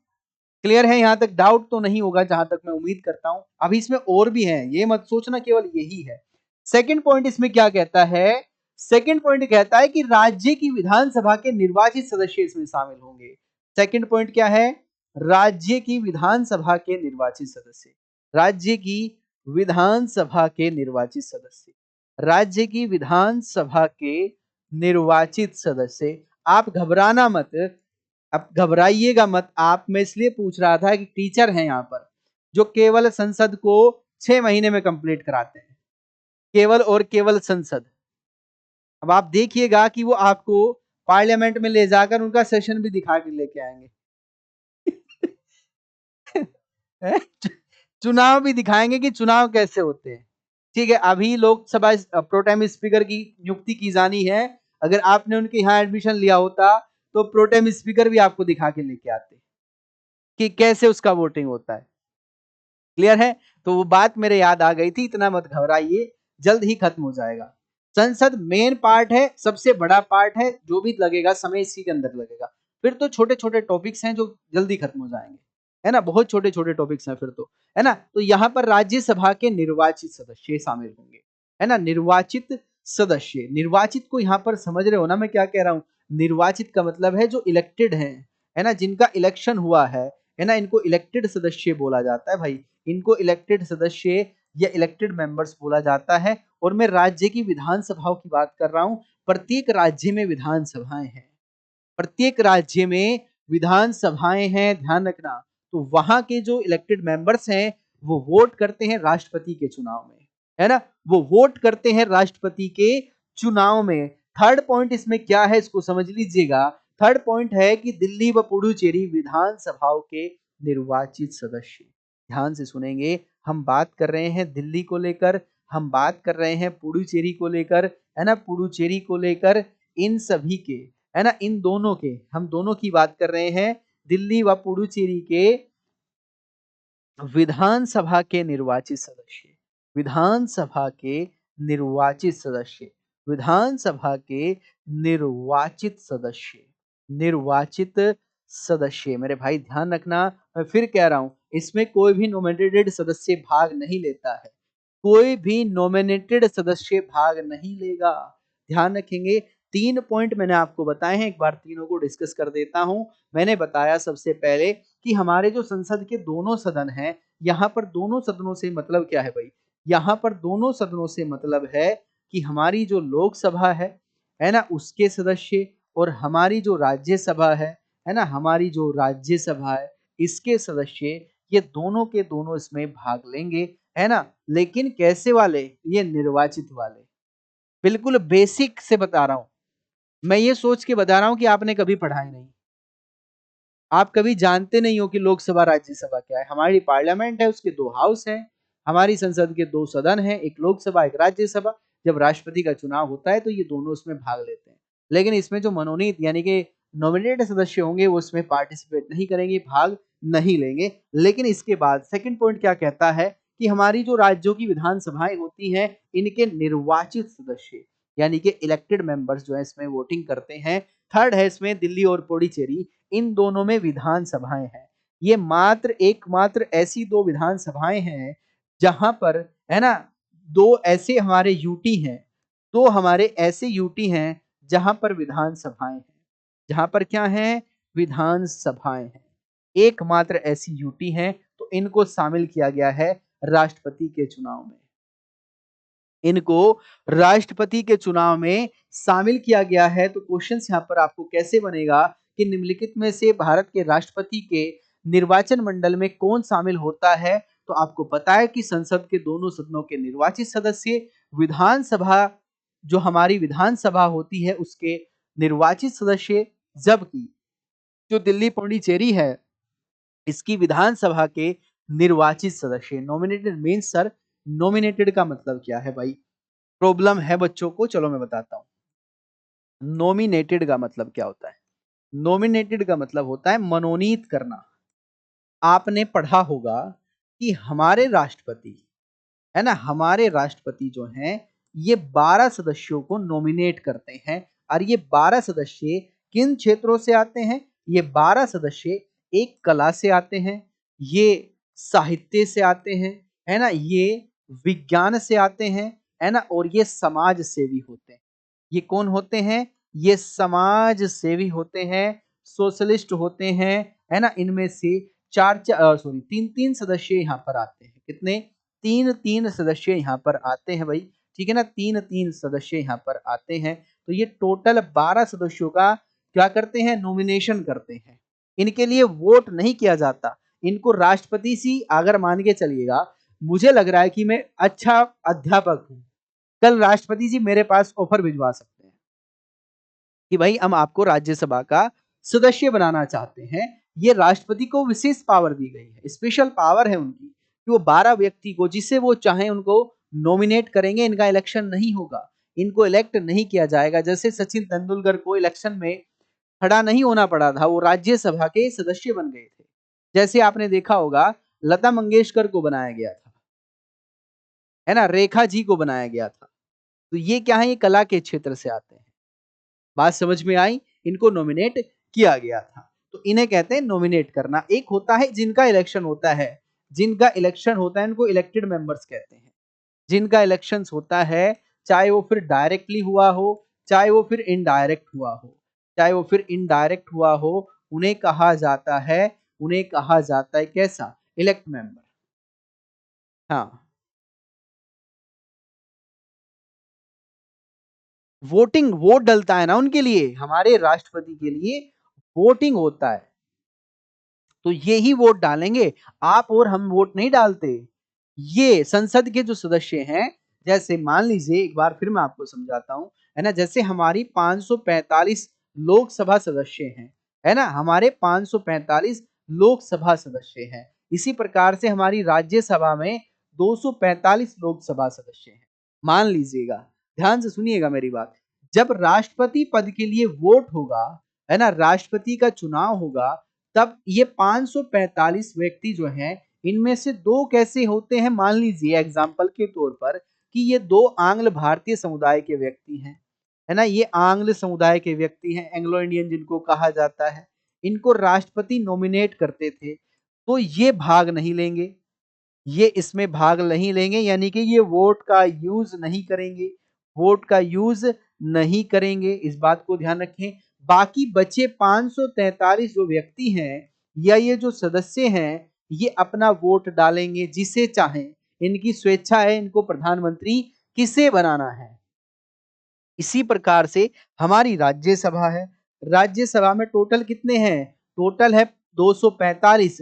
क्लियर है? यहां तक डाउट तो नहीं होगा जहां तक मैं उम्मीद करता हूं। अभी इसमें और भी है, ये मत सोचना केवल यही है। सेकंड पॉइंट इसमें क्या कहता है? सेकंड पॉइंट कहता है कि राज्य की विधानसभा के निर्वाचित सदस्य इसमें शामिल होंगे। सेकंड पॉइंट क्या है? राज्य की विधानसभा के निर्वाचित सदस्य, राज्य की विधानसभा के निर्वाचित सदस्य, राज्य की विधानसभा के निर्वाचित सदस्य। आप घबराना मत, अब घबराइएगा मत आप। मैं इसलिए पूछ रहा था कि टीचर हैं यहाँ पर जो केवल संसद को 6 महीने में कंप्लीट कराते हैं, केवल और केवल संसद। अब आप देखिएगा कि वो आपको पार्लियामेंट में ले जाकर उनका सेशन भी दिखा के लेके आएंगे। चुनाव भी दिखाएंगे कि चुनाव कैसे होते हैं। ठीक है, अभी लोकसभा प्रोटेम स्पीकर की नियुक्ति की जानी है। अगर आपने उनके यहाँ एडमिशन लिया होता तो प्रोटेम स्पीकर भी आपको दिखा के लेके आते कि कैसे उसका वोटिंग होता है। क्लियर है? तो वो बात मेरे याद आ गई थी, इतना मत घबराइए, जल्द ही खत्म हो जाएगा। संसद मेन पार्ट है, सबसे बड़ा पार्ट है, जो भी लगेगा समय इसी के अंदर लगेगा। फिर तो छोटे छोटे टॉपिक्स हैं जो जल्दी खत्म हो जाएंगे, है ना? बहुत छोटे छोटे टॉपिक्स हैं फिर तो, है ना? तो यहाँ पर राज्यसभा के निर्वाचित सदस्य शामिल होंगे, है ना? निर्वाचित सदस्य, निर्वाचित को यहाँ पर समझ रहे हो ना मैं क्या कह रहा हूँ? निर्वाचित का मतलब है जो इलेक्टेड है ना, जिनका इलेक्शन हुआ है ना, इनको इलेक्टेड सदस्य बोला जाता है भाई। इनको इलेक्टेड सदस्य या इलेक्टेड मेंबर्स बोला जाता है। और मैं राज्य की विधानसभाओं की बात कर रहा हूं। प्रत्येक राज्य में विधानसभाएं हैं, प्रत्येक राज्य में विधानसभाएं हैं, ध्यान रखना। तो वहां के जो इलेक्टेड मेंबर्स हैं वो वोट करते हैं राष्ट्रपति के चुनाव में, है ना, वो वोट करते हैं राष्ट्रपति के चुनाव में। थर्ड पॉइंट इसमें क्या है इसको समझ लीजिएगा। थर्ड पॉइंट है कि दिल्ली व पुडुचेरी विधानसभाओं के निर्वाचित सदस्य। ध्यान से सुनेंगे, हम बात कर रहे हैं दिल्ली को लेकर, हम बात कर रहे हैं पुडुचेरी को लेकर, है ना, पुडुचेरी को लेकर, इन सभी के, है ना, इन दोनों के, हम दोनों की बात कर रहे हैं, दिल्ली व पुडुचेरी के विधानसभा के निर्वाचित सदस्य, विधानसभा के निर्वाचित सदस्य, विधानसभा के निर्वाचित सदस्य, निर्वाचित सदस्य। मेरे भाई ध्यान रखना, मैं फिर कह रहा हूं, इसमें कोई भी नॉमिनेटेड सदस्य भाग नहीं लेता है, कोई भी नॉमिनेटेड सदस्य भाग नहीं लेगा। ध्यान रखेंगे। 3 पॉइंट मैंने आपको बताए हैं, एक बार तीनों को डिस्कस कर देता हूं। मैंने बताया सबसे पहले कि हमारे जो संसद के दोनों सदन हैं, यहाँ पर दोनों सदनों से मतलब क्या है भाई, यहाँ पर दोनों सदनों से मतलब है कि हमारी जो लोकसभा है ना, उसके सदस्य, और हमारी जो राज्यसभा है ना, हमारी जो राज्यसभा है इसके सदस्य, ये दोनों के दोनों इसमें भाग लेंगे, है ना। लेकिन कैसे वाले, ये निर्वाचित वाले। बिल्कुल बेसिक से बता रहा हूं, मैं ये सोच के बता रहा हूं कि आपने कभी पढ़ाई नहीं, आप कभी जानते नहीं हो कि लोकसभा राज्यसभा क्या है। हमारी पार्लियामेंट है, उसके 2 हाउस हैं, हमारी संसद के 2 सदन हैं, एक लोकसभा एक राज्यसभा। जब राष्ट्रपति का चुनाव होता है तो ये दोनों उसमें भाग लेते हैं। लेकिन इसमें जो मनोनीत यानी कि नॉमिनेटेड सदस्य होंगे वो इसमें पार्टिसिपेट नहीं करेंगे, भाग नहीं लेंगे। लेकिन इसके बाद सेकंड पॉइंट क्या कहता है कि हमारी जो राज्यों की विधानसभाएं होती हैं, इनके निर्वाचित सदस्य यानी कि इलेक्टेड मेंबर्स जो है इसमें वोटिंग करते हैं। थर्ड है इसमें दिल्ली और पुडुचेरी, इन दोनों में विधानसभाएं हैं। ये मात्र एकमात्र ऐसी 2 विधानसभाएं हैं जहां पर, है ना, 2 ऐसे हमारे यूटी हैं, 2 हमारे ऐसे यूटी हैं जहां पर विधानसभाएं हैं, जहां पर क्या है, विधानसभाएं हैं। एकमात्र ऐसी यूटी हैं, तो इनको शामिल किया गया है राष्ट्रपति के चुनाव में। इनको राष्ट्रपति के चुनाव में शामिल किया गया है। तो क्वेश्चन यहाँ पर आपको कैसे बनेगा कि निम्नलिखित में से भारत के राष्ट्रपति के निर्वाचन मंडल में कौन शामिल होता है। तो आपको पता है कि संसद के दोनों सदनों के निर्वाचित सदस्य, विधानसभा जो हमारी विधानसभा होती है उसके निर्वाचित सदस्य, जबकि जो दिल्ली पौंडीचेरी है इसकी विधानसभा के निर्वाचित सदस्य। नॉमिनेटेड मीन्स सर, नॉमिनेटेड का मतलब क्या है भाई, प्रॉब्लम है बच्चों को, चलो मैं बताता हूं। नॉमिनेटेड का मतलब क्या होता है, नॉमिनेटेड का मतलब होता है मनोनीत करना। आपने पढ़ा होगा कि हमारे राष्ट्रपति, है ना, हमारे राष्ट्रपति जो हैं ये 12 सदस्यों को नॉमिनेट करते हैं। और ये 12 सदस्य किन क्षेत्रों से आते हैं, ये 12 सदस्य एक कला से आते हैं, ये साहित्य से आते हैं, है ना, ये विज्ञान से आते हैं, है ना, और ये समाज सेवी होते हैं। ये कौन होते हैं, ये समाज सेवी होते हैं, सोशलिस्ट होते हैं, है ना। इनमें से तीन तीन सदस्य यहाँ पर आते हैं। कितने, तीन तीन सदस्य यहाँ पर आते हैं भाई, ठीक है ना, तीन तीन सदस्य यहाँ पर आते हैं। तो ये टोटल 12 सदस्यों का क्या करते हैं, नॉमिनेशन करते हैं। इनके लिए वोट नहीं किया जाता, इनको राष्ट्रपति सी अगर मान के चलिएगा, मुझे लग रहा है कि मैं अच्छा अध्यापक हूं, कल राष्ट्रपति जी मेरे पास ऑफर भिजवा सकते हैं कि भाई हम आपको राज्यसभा का सदस्य बनाना चाहते हैं। ये राष्ट्रपति को विशेष पावर दी गई है, स्पेशल पावर है उनकी कि वो 12 व्यक्ति को जिसे वो चाहे उनको नॉमिनेट करेंगे। इनका इलेक्शन नहीं होगा, इनको इलेक्ट नहीं किया जाएगा। जैसे सचिन तेंदुलकर को इलेक्शन में खड़ा नहीं होना पड़ा था, वो राज्यसभा के सदस्य बन गए थे। जैसे आपने देखा होगा लता मंगेशकर को बनाया गया था, है ना, रेखा जी को बनाया गया था। तो ये क्या है, ये कला के क्षेत्र से आते हैं। बात समझ में आई, इनको नॉमिनेट किया गया था। तो इन्हें कहते हैं नॉमिनेट करना। एक होता है जिनका इलेक्शन होता है, जिनका इलेक्शन होता है इनको इलेक्टेड मेंबर्स कहते हैं। जिनका इलेक्शन होता है, चाहे वो फिर डायरेक्टली हुआ हो, चाहे वो फिर इनडायरेक्ट हुआ हो, चाहे वो फिर इनडायरेक्ट हुआ हो, उन्हें कहा जाता है कैसा? Elect member. हाँ, वोटिंग, वोट डलता है ना उनके लिए, हमारे राष्ट्रपति के लिए वोटिंग होता है, तो ये ही वोट डालेंगे, आप और हम वोट नहीं डालते। ये संसद के जो सदस्य हैं, जैसे मान लीजिए, एक बार फिर मैं आपको समझाता हूं, है ना, जैसे हमारी 545 लोकसभा सदस्य हैं, है ना, हमारे 545 लोकसभा सदस्य हैं, इसी प्रकार से हमारी राज्यसभा में 245 लोकसभा सदस्य हैं। मान लीजिएगा, ध्यान से सुनिएगा मेरी बात, जब राष्ट्रपति पद के लिए वोट होगा, है ना, राष्ट्रपति का चुनाव होगा, तब ये 545 व्यक्ति जो हैं, इनमें से दो कैसे होते हैं, मान लीजिए एग्जाम्पल के तौर पर कि ये दो आंग्ल भारतीय समुदाय के व्यक्ति हैं, है ना, ये आंग्ल समुदाय के व्यक्ति हैं, एंग्लो इंडियन जिनको कहा जाता है, इनको राष्ट्रपति नॉमिनेट करते थे, तो ये भाग नहीं लेंगे, ये इसमें भाग नहीं लेंगे, यानी कि ये वोट का यूज नहीं करेंगे, वोट का यूज नहीं करेंगे, इस बात को ध्यान रखें। बाकी बचे 543 जो व्यक्ति हैं या ये जो सदस्य हैं, ये अपना वोट डालेंगे जिसे चाहें, इनकी स्वेच्छा है इनको प्रधानमंत्री किसे बनाना है। इसी प्रकार से हमारी राज्यसभा है, राज्यसभा में टोटल कितने हैं, टोटल है 245,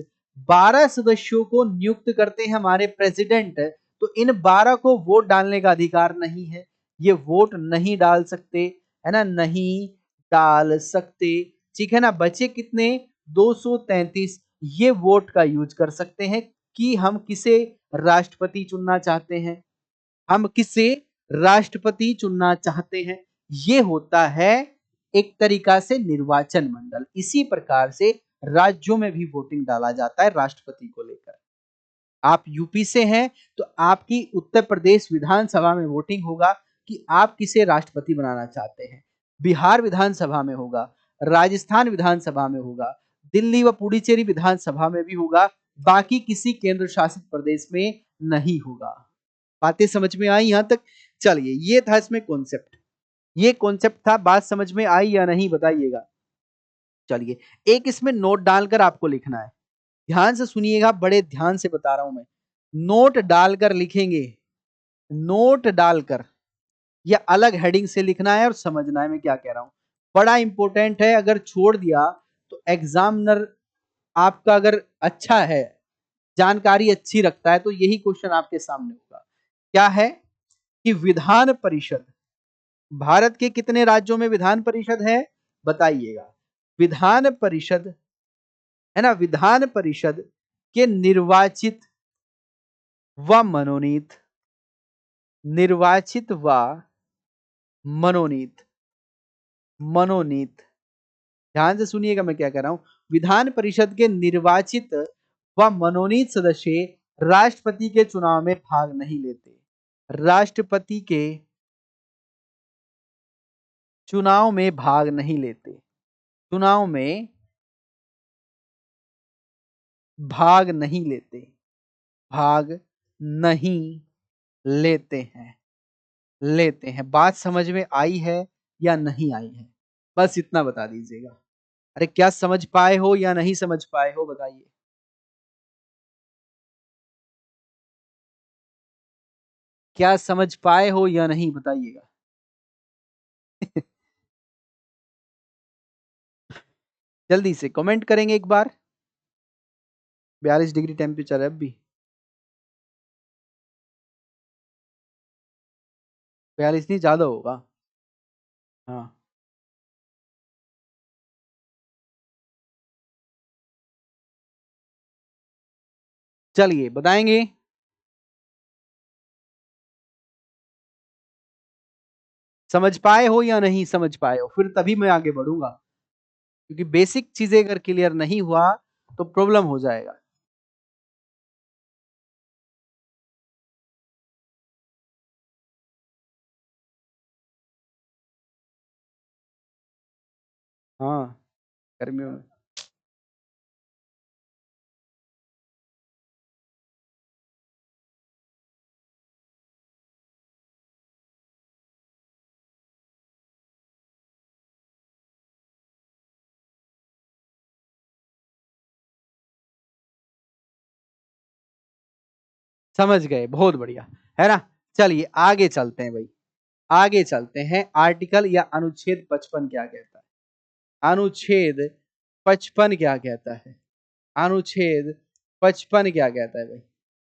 12 सदस्यों को नियुक्त करते हैं हमारे प्रेसिडेंट, तो इन 12 को वोट डालने का अधिकार नहीं है, ये वोट नहीं डाल सकते, है ना, नहीं डाल सकते, ठीक है ना। बचे कितने, 233, ये वोट का यूज कर सकते हैं कि हम किसे राष्ट्रपति चुनना चाहते हैं, हम किसे राष्ट्रपति चुनना चाहते हैं, ये होता है एक तरीका से निर्वाचन मंडल। इसी प्रकार से राज्यों में भी वोटिंग डाला जाता है राष्ट्रपति को लेकर। आप यूपी से हैं तो आपकी उत्तर प्रदेश विधानसभा में वोटिंग होगा कि आप किसे राष्ट्रपति बनाना चाहते हैं, बिहार विधानसभा में होगा, राजस्थान विधानसभा में होगा, दिल्ली व पुडुचेरी विधानसभा में भी होगा, बाकी किसी केंद्र शासित प्रदेश में नहीं होगा। बातें समझ में आई यहां तक? चलिए, ये था इसमें कॉन्सेप्ट, ये कॉन्सेप्ट था, बात समझ में आई या नहीं बताइएगा। चलिए, एक इसमें नोट डालकर आपको लिखना है, ध्यान से सुनिएगा, बड़े ध्यान से बता रहा हूं मैं। नोट डालकर लिखेंगे, नोट डालकर, या अलग हेडिंग से लिखना है और समझना है मैं क्या कह रहा हूं, बड़ा इंपॉर्टेंट है, अगर छोड़ दिया तो एग्जामिनर आपका अगर अच्छा है, जानकारी अच्छी रखता है, तो यही क्वेश्चन आपके सामने होगा। क्या है कि विधान परिषद, भारत के कितने राज्यों में विधान परिषद है, बताइएगा। विधान परिषद, है ना, विधान परिषद के निर्वाचित व मनोनीत, निर्वाचित व मनोनीत, मनोनीत, ध्यान से सुनिएगा मैं क्या कह रहा हूं, विधान परिषद के निर्वाचित व मनोनीत सदस्य राष्ट्रपति के चुनाव में भाग नहीं लेते, राष्ट्रपति के चुनाव में भाग नहीं लेते, चुनाव में भाग नहीं लेते, भाग नहीं लेते हैं, लेते हैं। बात समझ में आई है या नहीं आई है, बस इतना बता दीजिएगा। अरे क्या समझ पाए हो या नहीं समझ पाए हो, बताइए। क्या समझ पाए हो या नहीं, बताइएगा। जल्दी से कमेंट करेंगे एक बार। 42 डिग्री टेम्परेचर है अब भी, 42 नहीं, ज्यादा होगा। हाँ, चलिए बताएंगे। समझ पाए हो या नहीं समझ पाए हो, फिर तभी मैं आगे बढ़ूंगा, क्योंकि बेसिक चीजें अगर क्लियर नहीं हुआ तो प्रॉब्लम हो जाएगा। हाँ, गर्मियों में। समझ गए, बहुत बढ़िया, है ना। चलिए आगे चलते हैं भाई, आगे चलते हैं। आर्टिकल या अनुच्छेद 55 क्या कहता है? अनुच्छेद 55 क्या कहता है? अनुच्छेद 55 क्या कहता है भाई?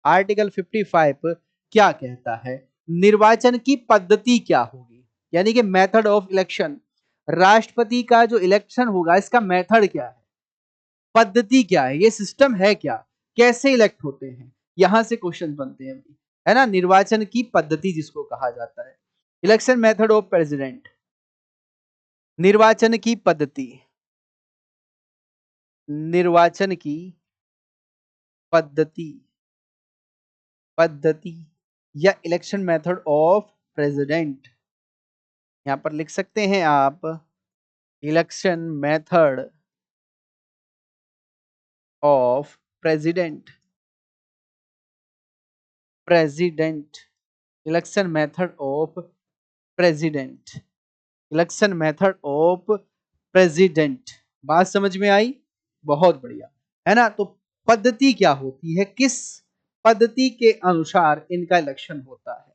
आर्टिकल 55 क्या कहता है? निर्वाचन की पद्धति क्या होगी, यानी कि मेथड ऑफ इलेक्शन। राष्ट्रपति का जो इलेक्शन होगा इसका मेथड क्या है, पद्धति क्या है, ये सिस्टम है क्या, कैसे इलेक्ट होते हैं, यहां से क्वेश्चन बनते हैं, है ना। निर्वाचन की पद्धति जिसको कहा जाता है, इलेक्शन मेथड ऑफ प्रेसिडेंट, निर्वाचन की पद्धति, निर्वाचन की पद्धति, पद्धति या इलेक्शन मेथड ऑफ प्रेसिडेंट, यहां पर लिख सकते हैं आप election method of president, president, election method of president, election method of president. बात समझ में आई? बहुत बढ़िया, है ना। तो पद्धति क्या होती है, किस पद्धति के अनुसार इनका इलेक्शन होता है,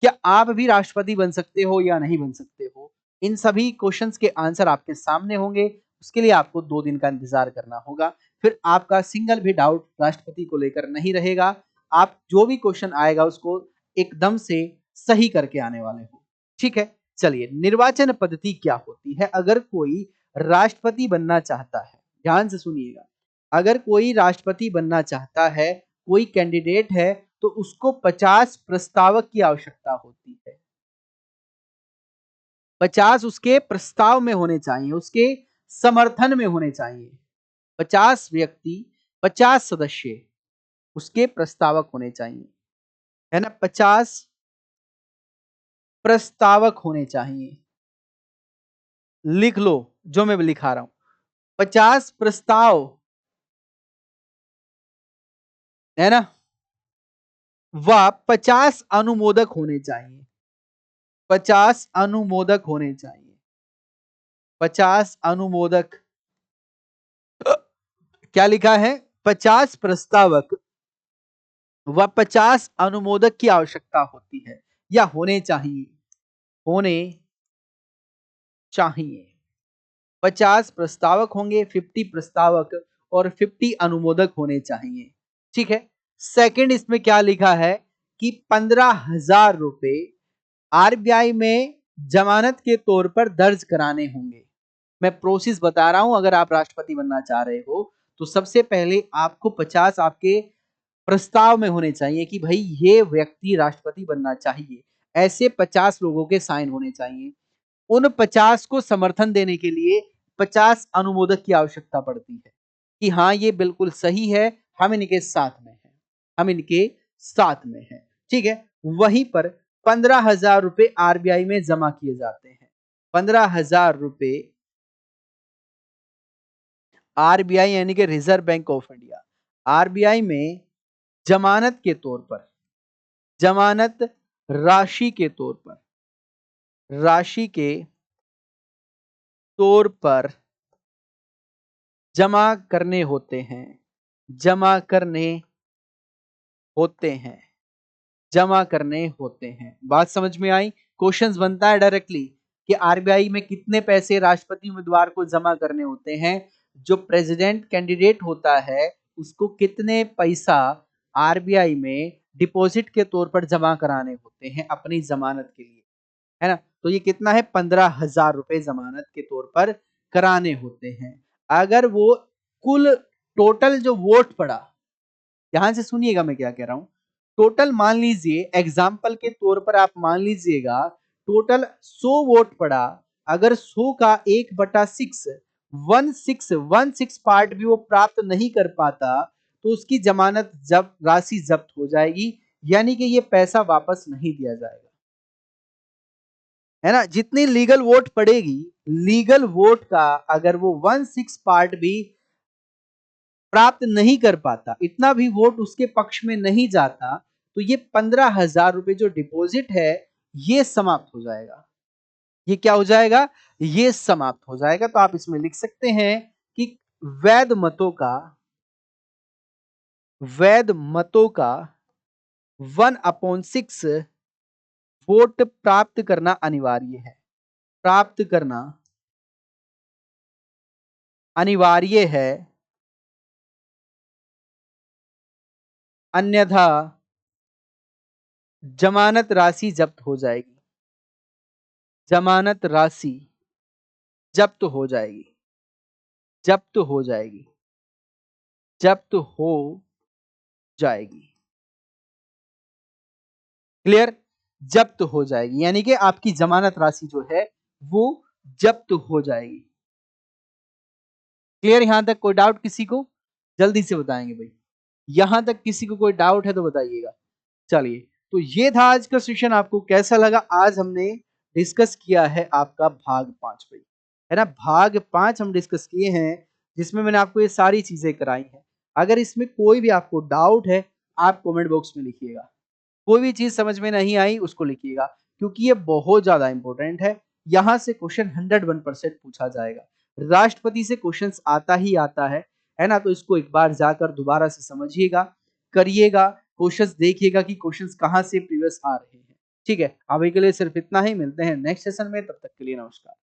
क्या आप भी राष्ट्रपति बन सकते हो या नहीं बन सकते हो, इन सभी क्वेश्चंस के आंसर आपके सामने होंगे। उसके लिए आपको 2 दिन का इंतजार करना होगा, फिर आपका सिंगल भी डाउट राष्ट्रपति को लेकर नहीं रहेगा। आप जो भी क्वेश्चन आएगा उसको एकदम से सही करके आने वाले हो, ठीक है। चलिए, निर्वाचन पद्धति क्या होती है? अगर कोई राष्ट्रपति बनना चाहता है, ध्यान से सुनिएगा, अगर कोई राष्ट्रपति बनना चाहता है, कोई कैंडिडेट है, तो उसको 50 प्रस्तावक की आवश्यकता होती है। 50 उसके प्रस्ताव में होने चाहिए, उसके समर्थन में होने चाहिए। 50 व्यक्ति, 50 सदस्य उसके प्रस्तावक होने चाहिए, है ना। 50 प्रस्तावक होने चाहिए, लिख लो जो मैं लिखा रहा हूं। 50 प्रस्ताव, है ना, व 50 अनुमोदक होने चाहिए, 50 अनुमोदक होने चाहिए, 50 अनुमोदक। क्या लिखा है? 50 प्रस्तावक व 50 अनुमोदक की आवश्यकता होती है या होने चाहिए, होने चाहिए। 50 प्रस्तावक होंगे, 50 प्रस्तावक और 50 अनुमोदक होने चाहिए, ठीक है। सेकंड इसमें क्या लिखा है कि 15,000 रुपए आरबीआई में जमानत के तौर पर दर्ज कराने होंगे। मैं प्रोसेस बता रहा हूं, अगर आप राष्ट्रपति बनना चाह रहे हो तो सबसे पहले आपको 50 आपके प्रस्ताव में होने चाहिए कि भाई ये व्यक्ति राष्ट्रपति बनना चाहिए, ऐसे 50 लोगों के साइन होने चाहिए। उन 50 को समर्थन देने के लिए 50 अनुमोदक की आवश्यकता पड़ती है कि हाँ ये बिल्कुल सही है, हम इनके साथ में हैं, हम इनके साथ में हैं, ठीक है। वहीं पर 15,000 रुपए आरबीआई में जमा किए जाते हैं। 15,000 रुपए आरबीआई यानी कि reserve bank of India, RBI में जमानत के तौर पर, जमानत राशि के तौर पर, राशि के तौर पर जमा करने होते हैं, जमा करने होते हैं, जमा करने होते हैं। बात समझ में आई? क्वेश्चंस बनता है डायरेक्टली कि आरबीआई में कितने पैसे राष्ट्रपति उम्मीदवार को जमा करने होते हैं, जो प्रेसिडेंट कैंडिडेट होता है उसको कितने पैसा आरबीआई में डिपॉजिट के तौर पर जमा कराने होते हैं अपनी जमानत के लिए, है ना। तो ये कितना है? 15,000 रुपए जमानत के तौर पर कराने होते हैं। अगर वो कुल टोटल जो वोट पड़ा, ध्यान से सुनिएगा मैं क्या कह रहा हूं, टोटल मान लीजिए एग्जाम्पल के तौर पर आप मान लीजिएगा टोटल 100 वोट पड़ा, अगर 100 का 1/6 1/6 पार्ट भी वो प्राप्त नहीं कर पाता तो उसकी जमानत जब राशि जब्त हो जाएगी, यानी कि ये पैसा वापस नहीं दिया जाएगा, है ना। जितनी लीगल वोट पड़ेगी, लीगल वोट का अगर वो 1/6 पार्ट भी प्राप्त नहीं कर पाता, इतना भी वोट उसके पक्ष में नहीं जाता, तो ये 15,000 रुपए जो डिपॉजिट है ये समाप्त हो जाएगा। ये क्या हो जाएगा? ये समाप्त हो जाएगा। तो आप इसमें लिख सकते हैं कि वैध मतों का, वैध मतों का 1/6 वोट प्राप्त करना अनिवार्य है। प्राप्त करना अनिवार्य है, अन्यथा जमानत राशि जब्त हो जाएगी। जमानत राशि जब्त हो जाएगी। जब्त हो जाएगी। जब्त हो जाएगी। क्लियर? जब्त हो जाएगी यानी कि आपकी जमानत राशि जो है वो जब्त हो जाएगी। क्लियर? यहां तक कोई डाउट किसी को? जल्दी से बताएंगे भाई, यहां तक किसी को कोई डाउट है तो बताइएगा। चलिए, तो ये था आज का सेशन। आपको कैसा लगा? आज हमने डिस्कस किया है आपका भाग 5 भाई, है ना। भाग 5 हम डिस्कस किए हैं जिसमें मैंने आपको ये सारी चीजें कराई हैं। अगर इसमें कोई भी आपको डाउट है आप कमेंट बॉक्स में लिखिएगा। कोई भी चीज समझ में नहीं आई उसको लिखिएगा, क्योंकि ये बहुत ज्यादा इंपॉर्टेंट है। यहां से क्वेश्चन 101% पूछा जाएगा। राष्ट्रपति से क्वेश्चंस आता ही आता है ना। तो इसको एक बार जाकर दोबारा से समझिएगा, करिएगा, क्वेश्चंस देखिएगा कि क्वेश्चंस कहां से प्रीवियस आ रहे हैं। ठीक है, अभी के लिए सिर्फ इतना ही। मिलते हैं नेक्स्ट सेशन में, तब तक के लिए नमस्कार।